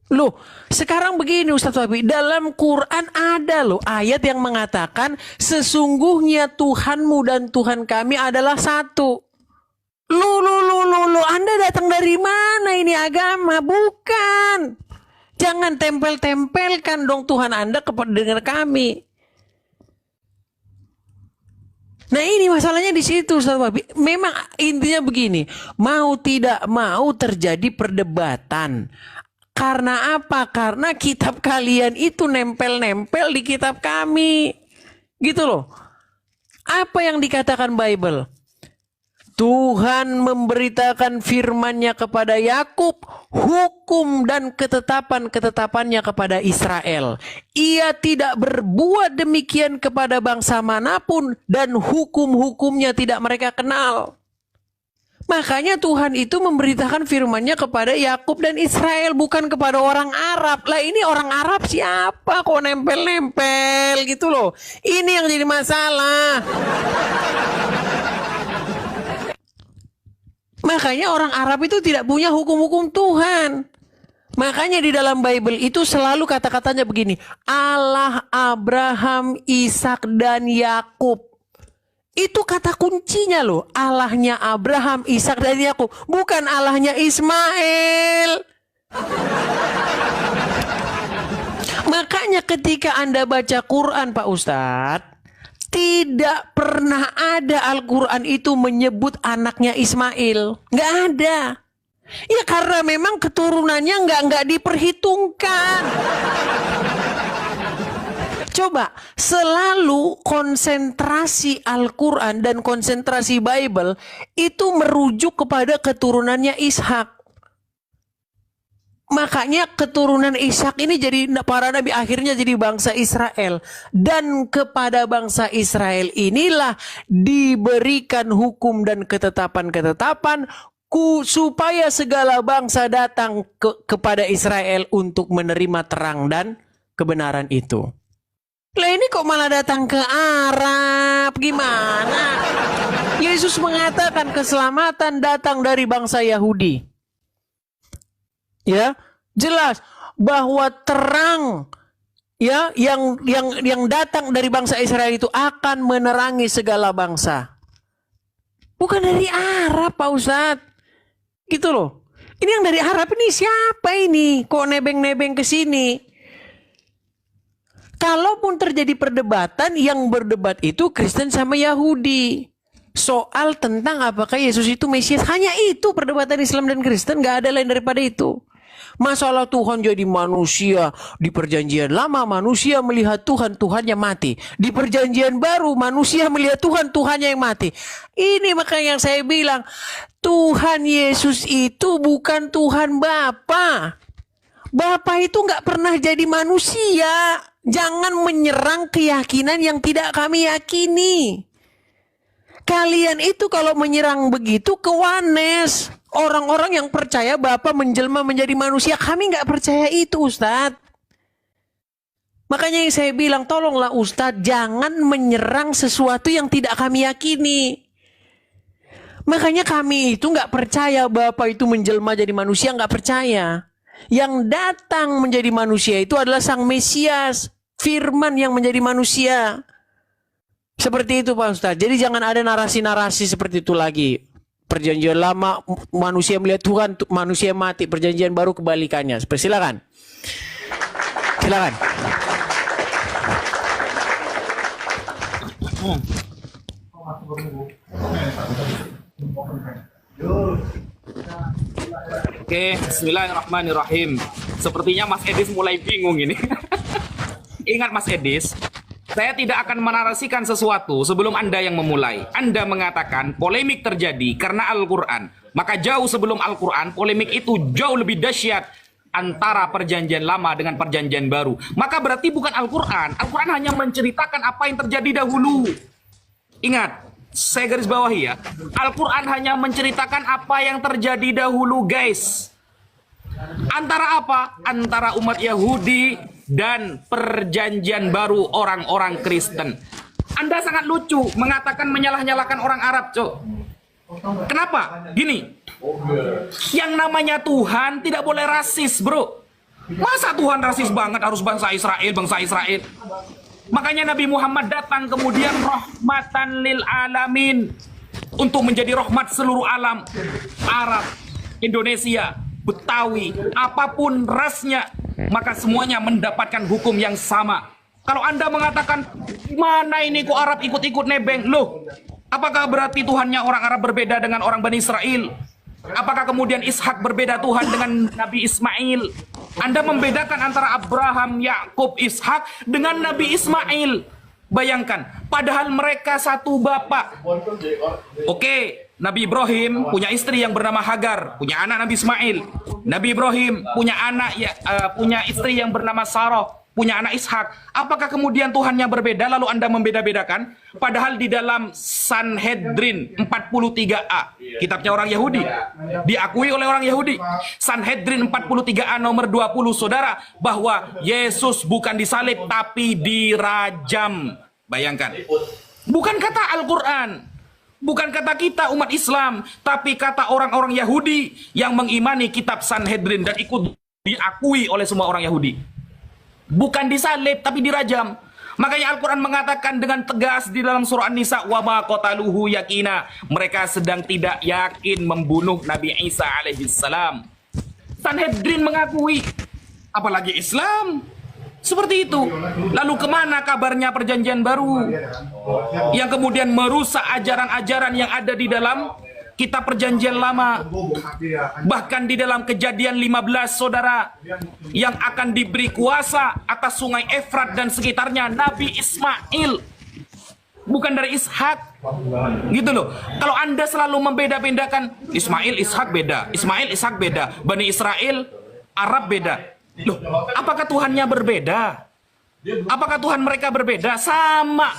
Loh, sekarang begini Ustadz Wabi, dalam Quran ada loh ayat yang mengatakan sesungguhnya Tuhanmu dan Tuhan kami adalah satu. Loh, Anda datang dari mana ini agama? Bukan. Jangan tempel-tempelkan dong Tuhan Anda kepada dengan kami. Nah ini masalahnya di situ Ustadz Wabi. Memang intinya begini, mau tidak mau terjadi perdebatan. Karena apa? Karena kitab kalian itu nempel-nempel di kitab kami. Gitu loh. Apa yang dikatakan Bible? Tuhan memberitakan firman-Nya kepada Yakub, hukum dan ketetapan-ketetapannya kepada Israel. Ia tidak berbuat demikian kepada bangsa manapun dan hukum-hukumnya tidak mereka kenal. Makanya Tuhan itu memberitakan firman-Nya kepada Yakub dan Israel, bukan kepada orang Arab. Lah ini orang Arab siapa kok nempel-nempel gitu loh. Ini yang jadi masalah. Makanya orang Arab itu tidak punya hukum-hukum Tuhan. Makanya di dalam Bible itu selalu kata-katanya begini, Allah Abraham, Ishak dan Yakub. Itu kata kuncinya loh. Allahnya Abraham, Ishak dan Yakub, bukan Allahnya Ismail. Makanya ketika Anda baca Quran Pak Ustadz, tidak pernah ada Al-Quran itu menyebut anaknya Ismail. Nggak ada. Ya karena memang keturunannya nggak diperhitungkan. Coba selalu konsentrasi Al-Quran dan konsentrasi Bible itu merujuk kepada keturunannya Ishak. Makanya keturunan Ishak ini jadi para nabi akhirnya jadi bangsa Israel. Dan kepada bangsa Israel inilah diberikan hukum dan ketetapan-ketetapan supaya segala bangsa datang kepada Israel untuk menerima terang dan kebenaran itu. Lah ini kok malah datang ke Arab? Gimana? Yesus mengatakan keselamatan datang dari bangsa Yahudi. Ya, jelas bahwa terang ya yang datang dari bangsa Israel itu akan menerangi segala bangsa. Bukan dari Arab, Pak Ustadz. Gitu loh. Ini yang dari Arab ini siapa ini? Kok nebeng-nebeng ke sini? Kalaupun terjadi perdebatan, yang berdebat itu Kristen sama Yahudi. Soal tentang apakah Yesus itu Mesias. Hanya itu perdebatan Islam dan Kristen. Gak ada lain daripada itu. Masalah Tuhan jadi manusia. Di perjanjian lama manusia melihat Tuhan, Tuhannya mati. Di perjanjian baru manusia melihat Tuhan, Tuhannya yang mati. Ini makanya yang saya bilang, Tuhan Yesus itu bukan Tuhan Bapa. Bapa itu gak pernah jadi manusia. Jangan menyerang keyakinan yang tidak kami yakini. Kalian itu kalau menyerang begitu kewanes. Orang-orang yang percaya Bapa menjelma menjadi manusia, kami nggak percaya itu, Ustadz. Makanya yang saya bilang, tolonglah Ustadz, jangan menyerang sesuatu yang tidak kami yakini. Makanya kami itu nggak percaya Bapa itu menjelma jadi manusia, nggak percaya. Yang datang menjadi manusia itu adalah Sang Mesias, Firman yang menjadi manusia. Seperti itu Pak Ustadz. Jadi jangan ada narasi-narasi seperti itu lagi. Perjanjian lama manusia melihat Tuhan, manusia mati. Perjanjian baru kebalikannya. Silakan. Silakan. Oke, bismillahirrahmanirrahim. Sepertinya Mas Edis mulai bingung ini. Ingat Mas Edis, saya tidak akan menarasikan sesuatu sebelum Anda yang memulai. Anda mengatakan polemik terjadi karena Al-Quran. Maka jauh sebelum Al-Quran, polemik itu jauh lebih dahsyat antara perjanjian lama dengan perjanjian baru. Maka berarti bukan Al-Quran. Al-Quran hanya menceritakan apa yang terjadi dahulu. Ingat, saya garis bawahi ya. Al-Quran hanya menceritakan apa yang terjadi dahulu, guys. Antara apa? Antara umat Yahudi dan perjanjian baru orang-orang Kristen. Anda sangat lucu mengatakan menyalah-nyalahkan orang Arab, Cok. Kenapa? Gini, yang namanya Tuhan tidak boleh rasis, bro. Masa Tuhan rasis banget harus bangsa Israel? Makanya Nabi Muhammad datang kemudian rahmatan lil alamin, untuk menjadi rahmat seluruh alam. Arab, Indonesia, Betawi, apapun rasnya, maka semuanya mendapatkan hukum yang sama. Kalau Anda mengatakan, mana ini kok Arab ikut-ikut nebeng? Loh, apakah berarti Tuhannya orang Arab berbeda dengan orang Bani Israel? Apakah kemudian Ishak berbeda Tuhan dengan Nabi Ismail? Anda membedakan antara Abraham, Yakub, Ishak dengan Nabi Ismail. Bayangkan, padahal mereka satu bapak. Oke, Nabi Ibrahim punya istri yang bernama Hagar, punya anak Nabi Ismail. Nabi Ibrahim punya punya istri yang bernama Sarah, punya anak Ishak. Apakah kemudian Tuhannya berbeda lalu Anda membeda-bedakan? Padahal di dalam Sanhedrin 43A, kitabnya orang Yahudi, diakui oleh orang Yahudi. Sanhedrin 43A nomor 20, saudara, bahwa Yesus bukan disalib tapi dirajam. Bayangkan. Bukan kata Al-Quran, bukan kata kita umat Islam, tapi kata orang-orang Yahudi yang mengimani kitab Sanhedrin dan ikut diakui oleh semua orang Yahudi. Bukan disalib tapi dirajam. Makanya Al-Quran mengatakan dengan tegas di dalam surah An-Nisa, wa ma qataluhu yakina, mereka sedang tidak yakin membunuh Nabi Isa alaihissalam. Sanhedrin mengakui, apalagi Islam. Seperti itu. Lalu kemana kabarnya perjanjian baru yang kemudian merusak ajaran-ajaran yang ada di dalam kitab perjanjian lama? Bahkan di dalam Kejadian 15, saudara, yang akan diberi kuasa atas sungai Efrat dan sekitarnya Nabi Ismail, bukan dari Ishak. Gitu loh. Kalau Anda selalu membeda-bedakan Ismail, Ishak beda, Ismail, Ishak beda, Bani Israel, Arab beda. Loh, apakah Tuhannya berbeda? Apakah Tuhan mereka berbeda? Sama.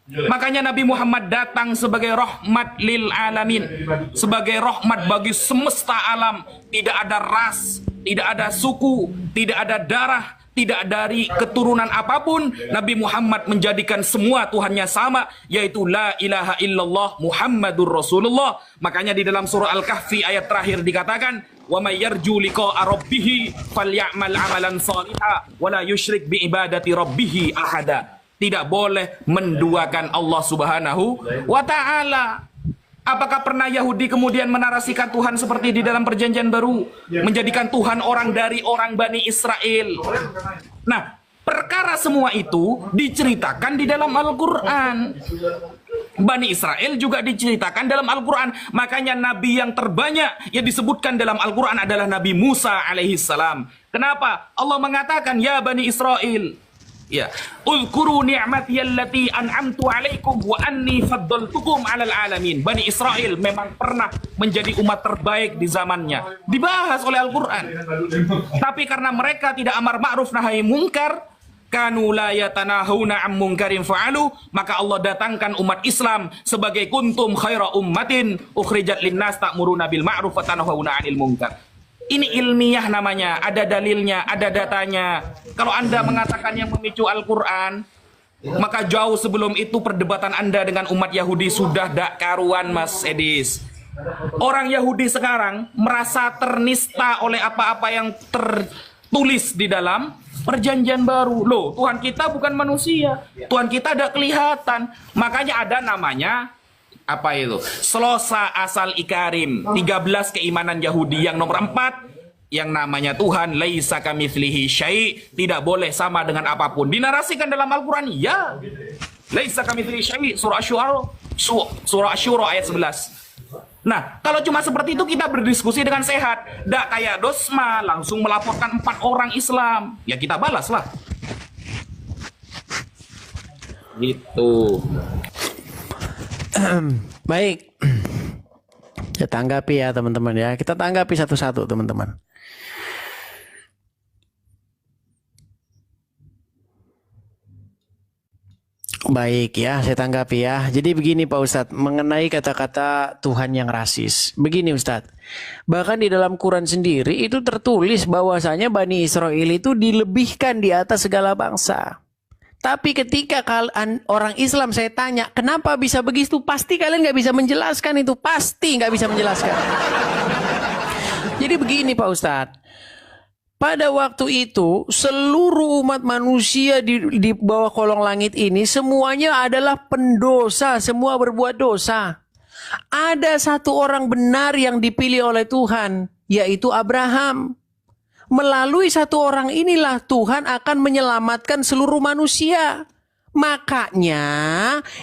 Makanya Nabi Muhammad datang sebagai rahmat lil alamin, sebagai rahmat bagi semesta alam. Tidak ada ras, tidak ada suku, tidak ada darah, tidak dari keturunan apapun. Nabi Muhammad menjadikan semua Tuhannya sama, yaitu la ilaha illallah Muhammadur Rasulullah. Makanya di dalam surah Al-Kahfi ayat terakhir dikatakan, wa may yarju liqa'a rabbih falyamal 'amalan shalihan wa la yusyrik bi ibadati rabbih ahada. Tidak boleh menduakan Allah Subhanahu wa taala. Apakah pernah Yahudi kemudian menarasikan Tuhan seperti di dalam Perjanjian Baru, menjadikan Tuhan orang dari orang Bani Israel? Nah, perkara semua itu diceritakan di dalam Al-Quran. Bani Israel juga diceritakan dalam Al-Quran. Makanya nabi yang terbanyak yang disebutkan dalam Al-Quran adalah Nabi Musa alaihissalam. Kenapa? Allah mengatakan, ya Bani Israel, ya, Uzkuru ni'mati allati an'amtu alaikum wa anni faddaltukum 'alal alamin. Bani Israel memang pernah menjadi umat terbaik di zamannya. Dibahas oleh Al-Quran. Tapi karena mereka tidak amar ma'ruf nahi mungkar, kanu la yatanahuna 'an munkarin fa'alu, maka Allah datangkan umat Islam sebagai kuntum khaira ummatin ukhrijat linnas ta'muruna bil ma'ruf wa tanhauna 'anil munkar. Ini ilmiah namanya, ada dalilnya, ada datanya. Kalau Anda mengatakan yang memicu Al-Quran, maka jauh sebelum itu perdebatan Anda dengan umat Yahudi sudah dak karuan, Mas Edis. Orang Yahudi sekarang merasa ternista oleh apa-apa yang tertulis di dalam Perjanjian Baru. Loh, Tuhan kita bukan manusia. Tuhan kita ada kelihatan. Makanya ada namanya apa itu? Slosa asal ikarim. 13 keimanan Yahudi. Yang nomor 4, yang namanya Tuhan laisa kamitslihi syai', tidak boleh sama dengan apapun. Dinarasikan dalam Al-Qur'an, ya. Laisa kamitslihi syai', surah Asy-Syura ayat 11. Nah, kalau cuma seperti itu kita berdiskusi dengan sehat. Nggak kayak Dosma langsung melaporkan 4 orang Islam. Ya kita balaslah. Gitu. Baik. Kita tanggapi ya teman-teman ya. Kita tanggapi satu-satu teman-teman. Baik ya, saya tanggapi ya. Jadi begini Pak Ustadz, mengenai kata-kata Tuhan yang rasis. Begini Ustadz, bahkan di dalam Quran sendiri itu tertulis bahwasanya Bani Israel itu dilebihkan di atas segala bangsa. Tapi ketika orang Islam saya tanya, kenapa bisa begitu? Pasti kalian nggak bisa menjelaskan itu. Pasti nggak bisa menjelaskan. Jadi begini Pak Ustadz. Pada waktu itu, seluruh umat manusia di bawah kolong langit ini, semuanya adalah pendosa, semua berbuat dosa. Ada satu orang benar yang dipilih oleh Tuhan, yaitu Abraham. Melalui satu orang inilah Tuhan akan menyelamatkan seluruh manusia. Makanya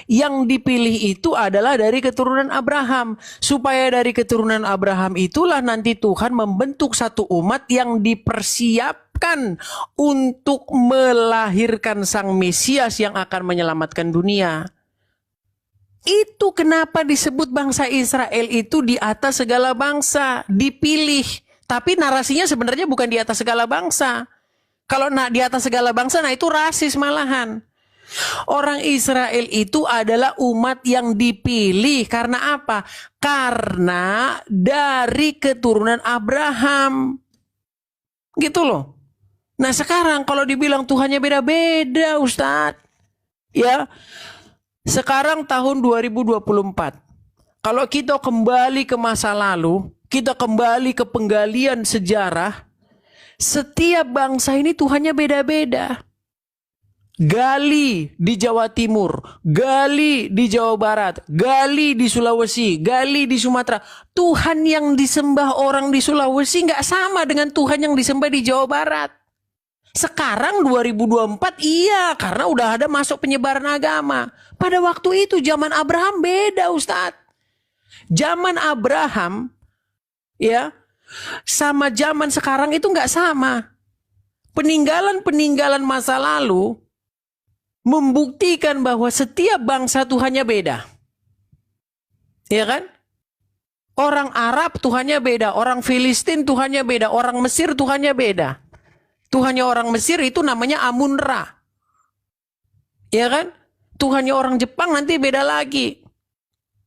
yang dipilih itu adalah dari keturunan Abraham. Supaya dari keturunan Abraham itulah nanti Tuhan membentuk satu umat yang dipersiapkan untuk melahirkan sang Mesias yang akan menyelamatkan dunia. Itu kenapa disebut bangsa Israel itu di atas segala bangsa, dipilih. Tapi narasinya sebenarnya bukan di atas segala bangsa. Kalau di atas segala bangsa, nah itu rasis malahan. Orang Israel itu adalah umat yang dipilih karena apa? Karena dari keturunan Abraham. Gitu loh. Nah sekarang kalau dibilang Tuhannya beda-beda Ustadz. Ya. Sekarang tahun 2024. Kalau kita kembali ke masa lalu, kita kembali ke penggalian sejarah, setiap bangsa ini Tuhannya beda-beda. Gali di Jawa Timur, gali di Jawa Barat, gali di Sulawesi, gali di Sumatera. Tuhan yang disembah orang di Sulawesi nggak sama dengan Tuhan yang disembah di Jawa Barat. Sekarang 2024 iya, karena udah ada masuk penyebaran agama. Pada waktu itu zaman Abraham beda Ustadz. Zaman Abraham ya sama zaman sekarang itu nggak sama. Peninggalan-peninggalan masa lalu membuktikan bahwa setiap bangsa Tuhannya beda. Ya kan? Orang Arab Tuhannya beda, orang Filistin Tuhannya beda, orang Mesir Tuhannya beda. Tuhannya orang Mesir itu namanya Amun-Ra. Ya kan? Tuhannya orang Jepang nanti beda lagi.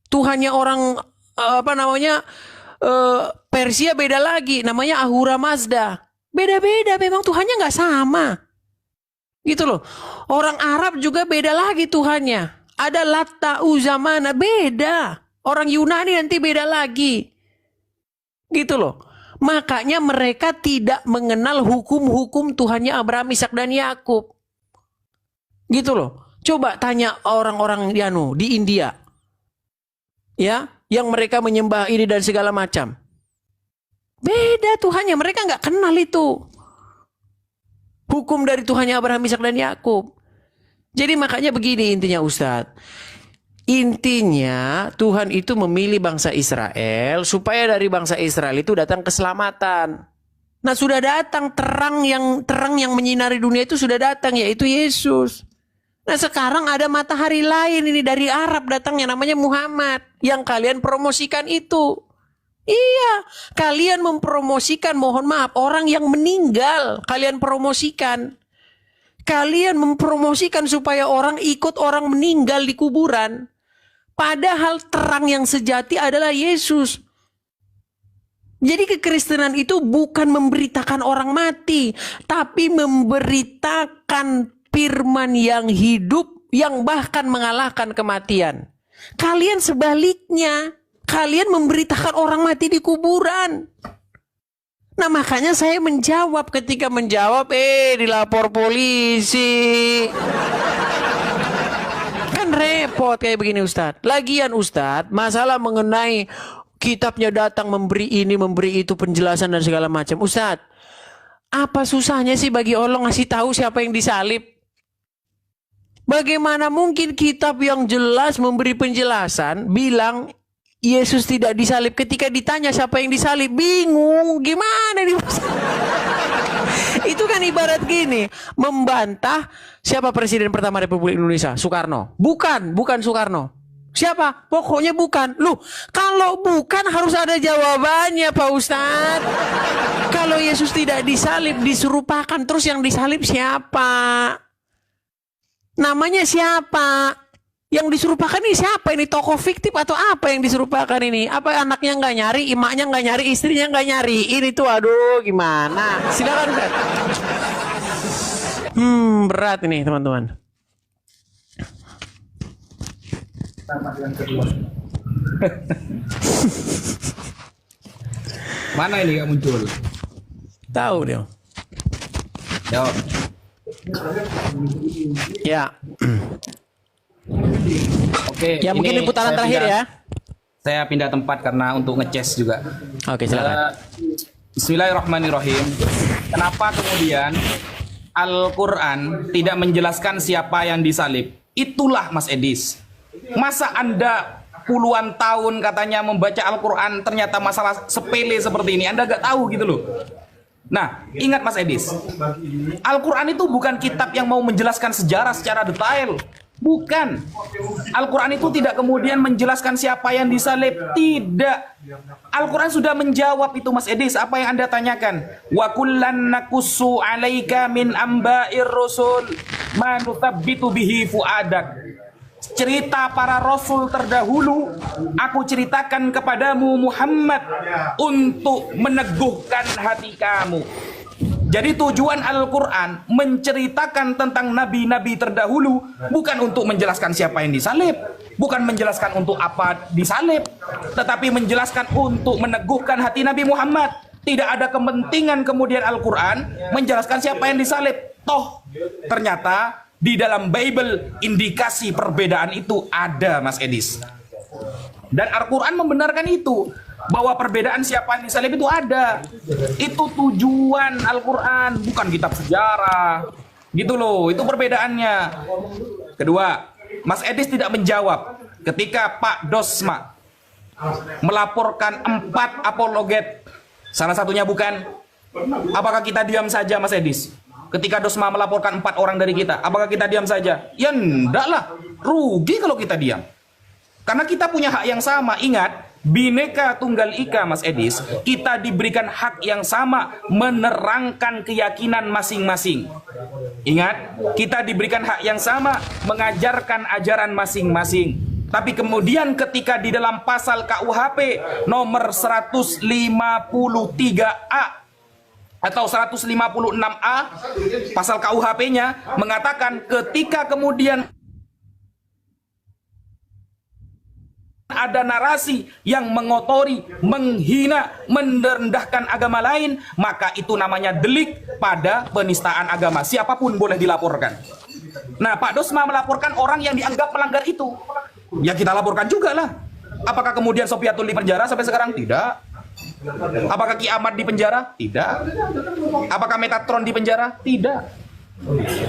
Tuhannya orang Persia beda lagi, namanya Ahura Mazda. Beda-beda, memang Tuhannya nggak sama. Gitu loh. Orang Arab juga beda lagi Tuhannya. Ada Latta Uzamana, beda. Orang Yunani nanti beda lagi. Gitu loh. Makanya mereka tidak mengenal hukum-hukum Tuhannya Abraham, Ishak dan Yakub. Gitu loh. Coba tanya orang-orang di India. Ya, yang mereka menyembah ini dan segala macam. Beda Tuhannya, mereka nggak kenal itu. Hukum dari Tuhannya Abraham, Ishak dan Yakub. Jadi makanya begini intinya Ustadz. Intinya Tuhan itu memilih bangsa Israel supaya dari bangsa Israel itu datang keselamatan. Nah sudah datang terang yang menyinari dunia itu sudah datang, yaitu Yesus. Nah sekarang ada matahari lain ini dari Arab datangnya, namanya Muhammad, yang kalian promosikan itu. Iya, kalian mempromosikan, mohon maaf, orang yang meninggal kalian promosikan. Kalian mempromosikan supaya orang ikut orang meninggal di kuburan. Padahal terang yang sejati adalah Yesus. Jadi kekristenan itu bukan memberitakan orang mati, tapi memberitakan firman yang hidup, yang bahkan mengalahkan kematian. Kalian sebaliknya, kalian memberitakan orang mati di kuburan. Nah makanya saya menjawab, ketika menjawab dilapor polisi. Kan repot kayak begini Ustadz. Lagian Ustadz, masalah mengenai kitabnya datang memberi ini, memberi itu, penjelasan dan segala macam. Ustadz, apa susahnya sih bagi Allah ngasih tahu siapa yang disalib? Bagaimana mungkin kitab yang jelas memberi penjelasan bilang Yesus tidak disalib, ketika ditanya siapa yang disalib bingung gimana nih? Itu kan ibarat gini, membantah siapa presiden pertama Republik Indonesia, Soekarno. Bukan Soekarno. Siapa? Pokoknya bukan. Loh, kalau bukan harus ada jawabannya Pak Ustadz. Kalau Yesus tidak disalib, diserupakan, terus yang disalib siapa? Namanya siapa? Yang diserupakan ini siapa? Ini tokoh fiktif atau apa yang diserupakan ini? Apa anaknya nggak nyari, emaknya nggak nyari, istrinya nggak nyari? Ini tuh aduh gimana? Silakan Ustaz. Berat ini teman-teman. Mana ini yang muncul? Tahu dia. Jawab. Ya. Oke. Ya mungkin ini putaran saya terakhir ya. Saya pindah tempat karena untuk ngecas juga. Oke, silakan. Bismillahirrahmanirrahim. Kenapa kemudian Al-Quran tidak menjelaskan siapa yang disalib? Itulah Mas Edis. Masa Anda puluhan tahun katanya membaca Al-Quran, ternyata masalah sepele seperti ini Anda gak tahu gitu loh. Nah, ingat Mas Edis, Al-Quran itu bukan kitab yang mau menjelaskan sejarah secara detail. Bukan. Al-Quran itu tidak kemudian menjelaskan siapa yang disalib. Tidak. Al-Quran sudah menjawab itu Mas Edis, apa yang Anda tanyakan. Wa kullan naqussu 'alaika min amba'ir rusul ma nutsabbitu bihi fuadak. Cerita para rasul terdahulu aku ceritakan kepadamu Muhammad untuk meneguhkan hati kamu. Jadi tujuan Al-Quran menceritakan tentang nabi-nabi terdahulu bukan untuk menjelaskan siapa yang disalib, bukan menjelaskan untuk apa disalib, tetapi menjelaskan untuk meneguhkan hati Nabi Muhammad. Tidak ada kepentingan kemudian Al-Quran menjelaskan siapa yang disalib. Toh ternyata di dalam Bible indikasi perbedaan itu ada Mas Edis. Dan Al-Quran membenarkan itu, bahwa perbedaan siapa yang disalib itu ada. Itu tujuan Al-Quran, bukan kitab sejarah. Gitu loh, itu perbedaannya. Kedua, Mas Edis tidak menjawab ketika Pak Dosma melaporkan 4 apologet, salah satunya bukan. Apakah kita diam saja Mas Edis? Ketika Dosma melaporkan 4 orang dari kita, apakah kita diam saja? Ya enggak lah, rugi kalau kita diam. Karena kita punya hak yang sama. Ingat, Bhinneka Tunggal Ika Mas Edis, kita diberikan hak yang sama menerangkan keyakinan masing-masing. Ingat, kita diberikan hak yang sama mengajarkan ajaran masing-masing. Tapi kemudian ketika di dalam pasal KUHP nomor 153A atau 156A, pasal KUHP-nya mengatakan ketika kemudian ada narasi yang mengotori, menghina, merendahkan agama lain, maka itu namanya delik pada penistaan agama. Siapapun boleh dilaporkan. Nah, Pak Dosma melaporkan orang yang dianggap melanggar itu. Ya kita laporkan juga lah. Apakah kemudian Sofiatul di penjara sampai sekarang? Tidak. Apakah Ki Ahmad di penjara? Tidak. Apakah Metatron di penjara? Tidak.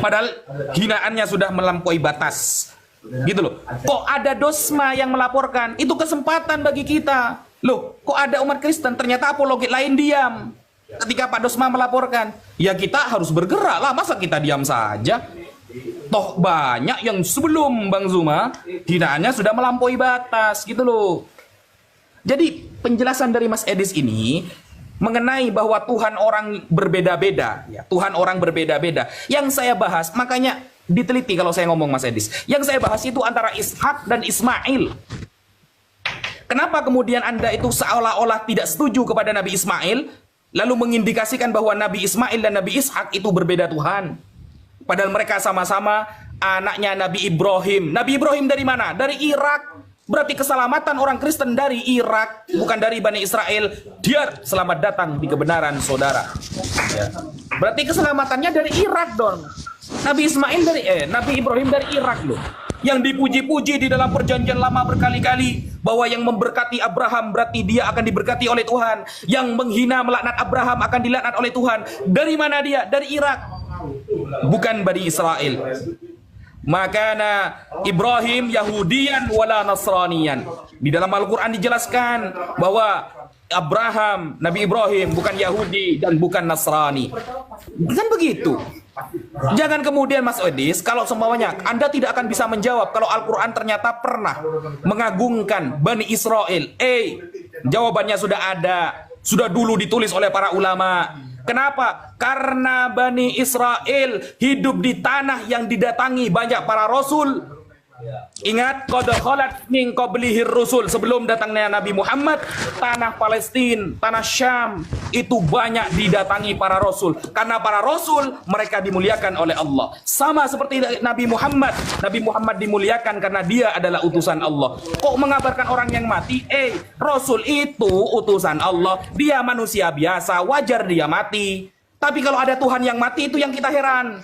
Padahal hinaannya sudah melampaui batas. Gitu loh. Kok ada Dosma yang melaporkan? Itu kesempatan bagi kita. Loh, kok ada umat Kristen? Ternyata apologet lain diam. Ketika Pak Dosma melaporkan, ya kita harus bergerak lah. Masa kita diam saja? Toh banyak yang sebelum Bang Zuma hinaannya sudah melampaui batas, gitu loh. Jadi penjelasan dari Mas Edis ini mengenai bahwa Tuhan orang berbeda-beda, ya, Tuhan orang berbeda-beda. Yang saya bahas, makanya diteliti kalau saya ngomong Mas Edis. Yang saya bahas itu antara Ishak dan Ismail. Kenapa kemudian Anda itu seolah-olah tidak setuju kepada Nabi Ismail, lalu mengindikasikan bahwa Nabi Ismail dan Nabi Ishak itu berbeda Tuhan? Padahal mereka sama-sama anaknya Nabi Ibrahim. Nabi Ibrahim dari mana? Dari Irak. Berarti keselamatan orang Kristen dari Irak, bukan dari Bani Israel. Dia selamat datang di kebenaran, saudara. Ya. Berarti keselamatannya dari Irak dong. Nabi Nabi Ibrahim dari Irak loh. Yang dipuji-puji di dalam perjanjian lama berkali-kali bahwa yang memberkati Abraham berarti dia akan diberkati oleh Tuhan. Yang menghina melaknat Abraham akan dilaknat oleh Tuhan. Dari mana dia? Dari Irak. Bukan Bani Israel. Makana Ibrahim Yahudian wala Nasranian. Di dalam Al-Quran dijelaskan bahwa Abraham, Nabi Ibrahim bukan Yahudi dan bukan Nasrani. Kan begitu. Jangan kemudian Mas Edis, kalau semuanya Anda tidak akan bisa menjawab kalau Al-Quran ternyata pernah mengagungkan Bani Israel. Jawabannya sudah ada, sudah dulu ditulis oleh para ulama. Kenapa? Karena Bani Israel hidup di tanah yang didatangi banyak para rasul. Ingat, qad khalat min qablihir rusul, sebelum datangnya Nabi Muhammad, tanah Palestina, tanah Syam itu banyak didatangi para rasul. Karena para rasul mereka dimuliakan oleh Allah. Sama seperti Nabi Muhammad. Nabi Muhammad dimuliakan karena dia adalah utusan Allah. Kok mengabarkan orang yang mati? Rasul itu utusan Allah. Dia manusia biasa, wajar dia mati. Tapi kalau ada Tuhan yang mati, itu yang kita heran.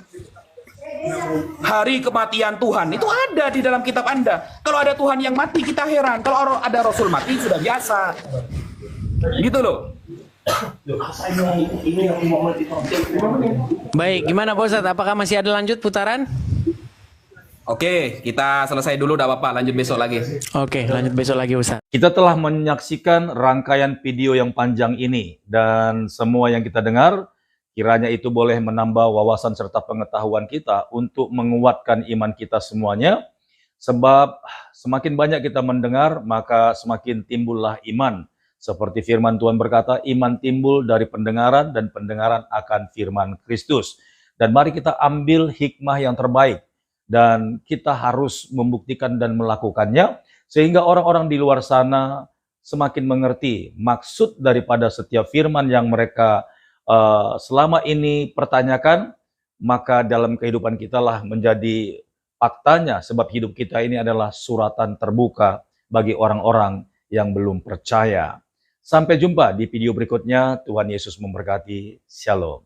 Hari kematian Tuhan itu ada di dalam kitab Anda. Kalau ada Tuhan yang mati kita heran. Kalau ada Rasul mati sudah biasa. Gitu loh. Baik, gimana Pak Ustadz? Apakah masih ada lanjut putaran? Oke, kita selesai dulu, udah apa-apa, lanjut besok lagi. Oke, lanjut besok lagi Ustadz. Kita telah menyaksikan rangkaian video yang panjang ini, dan semua yang kita dengar kiranya itu boleh menambah wawasan serta pengetahuan kita untuk menguatkan iman kita semuanya. Sebab semakin banyak kita mendengar, maka semakin timbullah iman. Seperti firman Tuhan berkata, iman timbul dari pendengaran dan pendengaran akan firman Kristus. Dan mari kita ambil hikmah yang terbaik. Dan kita harus membuktikan dan melakukannya. Sehingga orang-orang di luar sana semakin mengerti maksud daripada setiap firman yang mereka selama ini pertanyakan, maka dalam kehidupan kita lah menjadi faktanya, sebab hidup kita ini adalah suratan terbuka bagi orang-orang yang belum percaya. Sampai jumpa di video berikutnya. Tuhan Yesus memberkati. Shalom.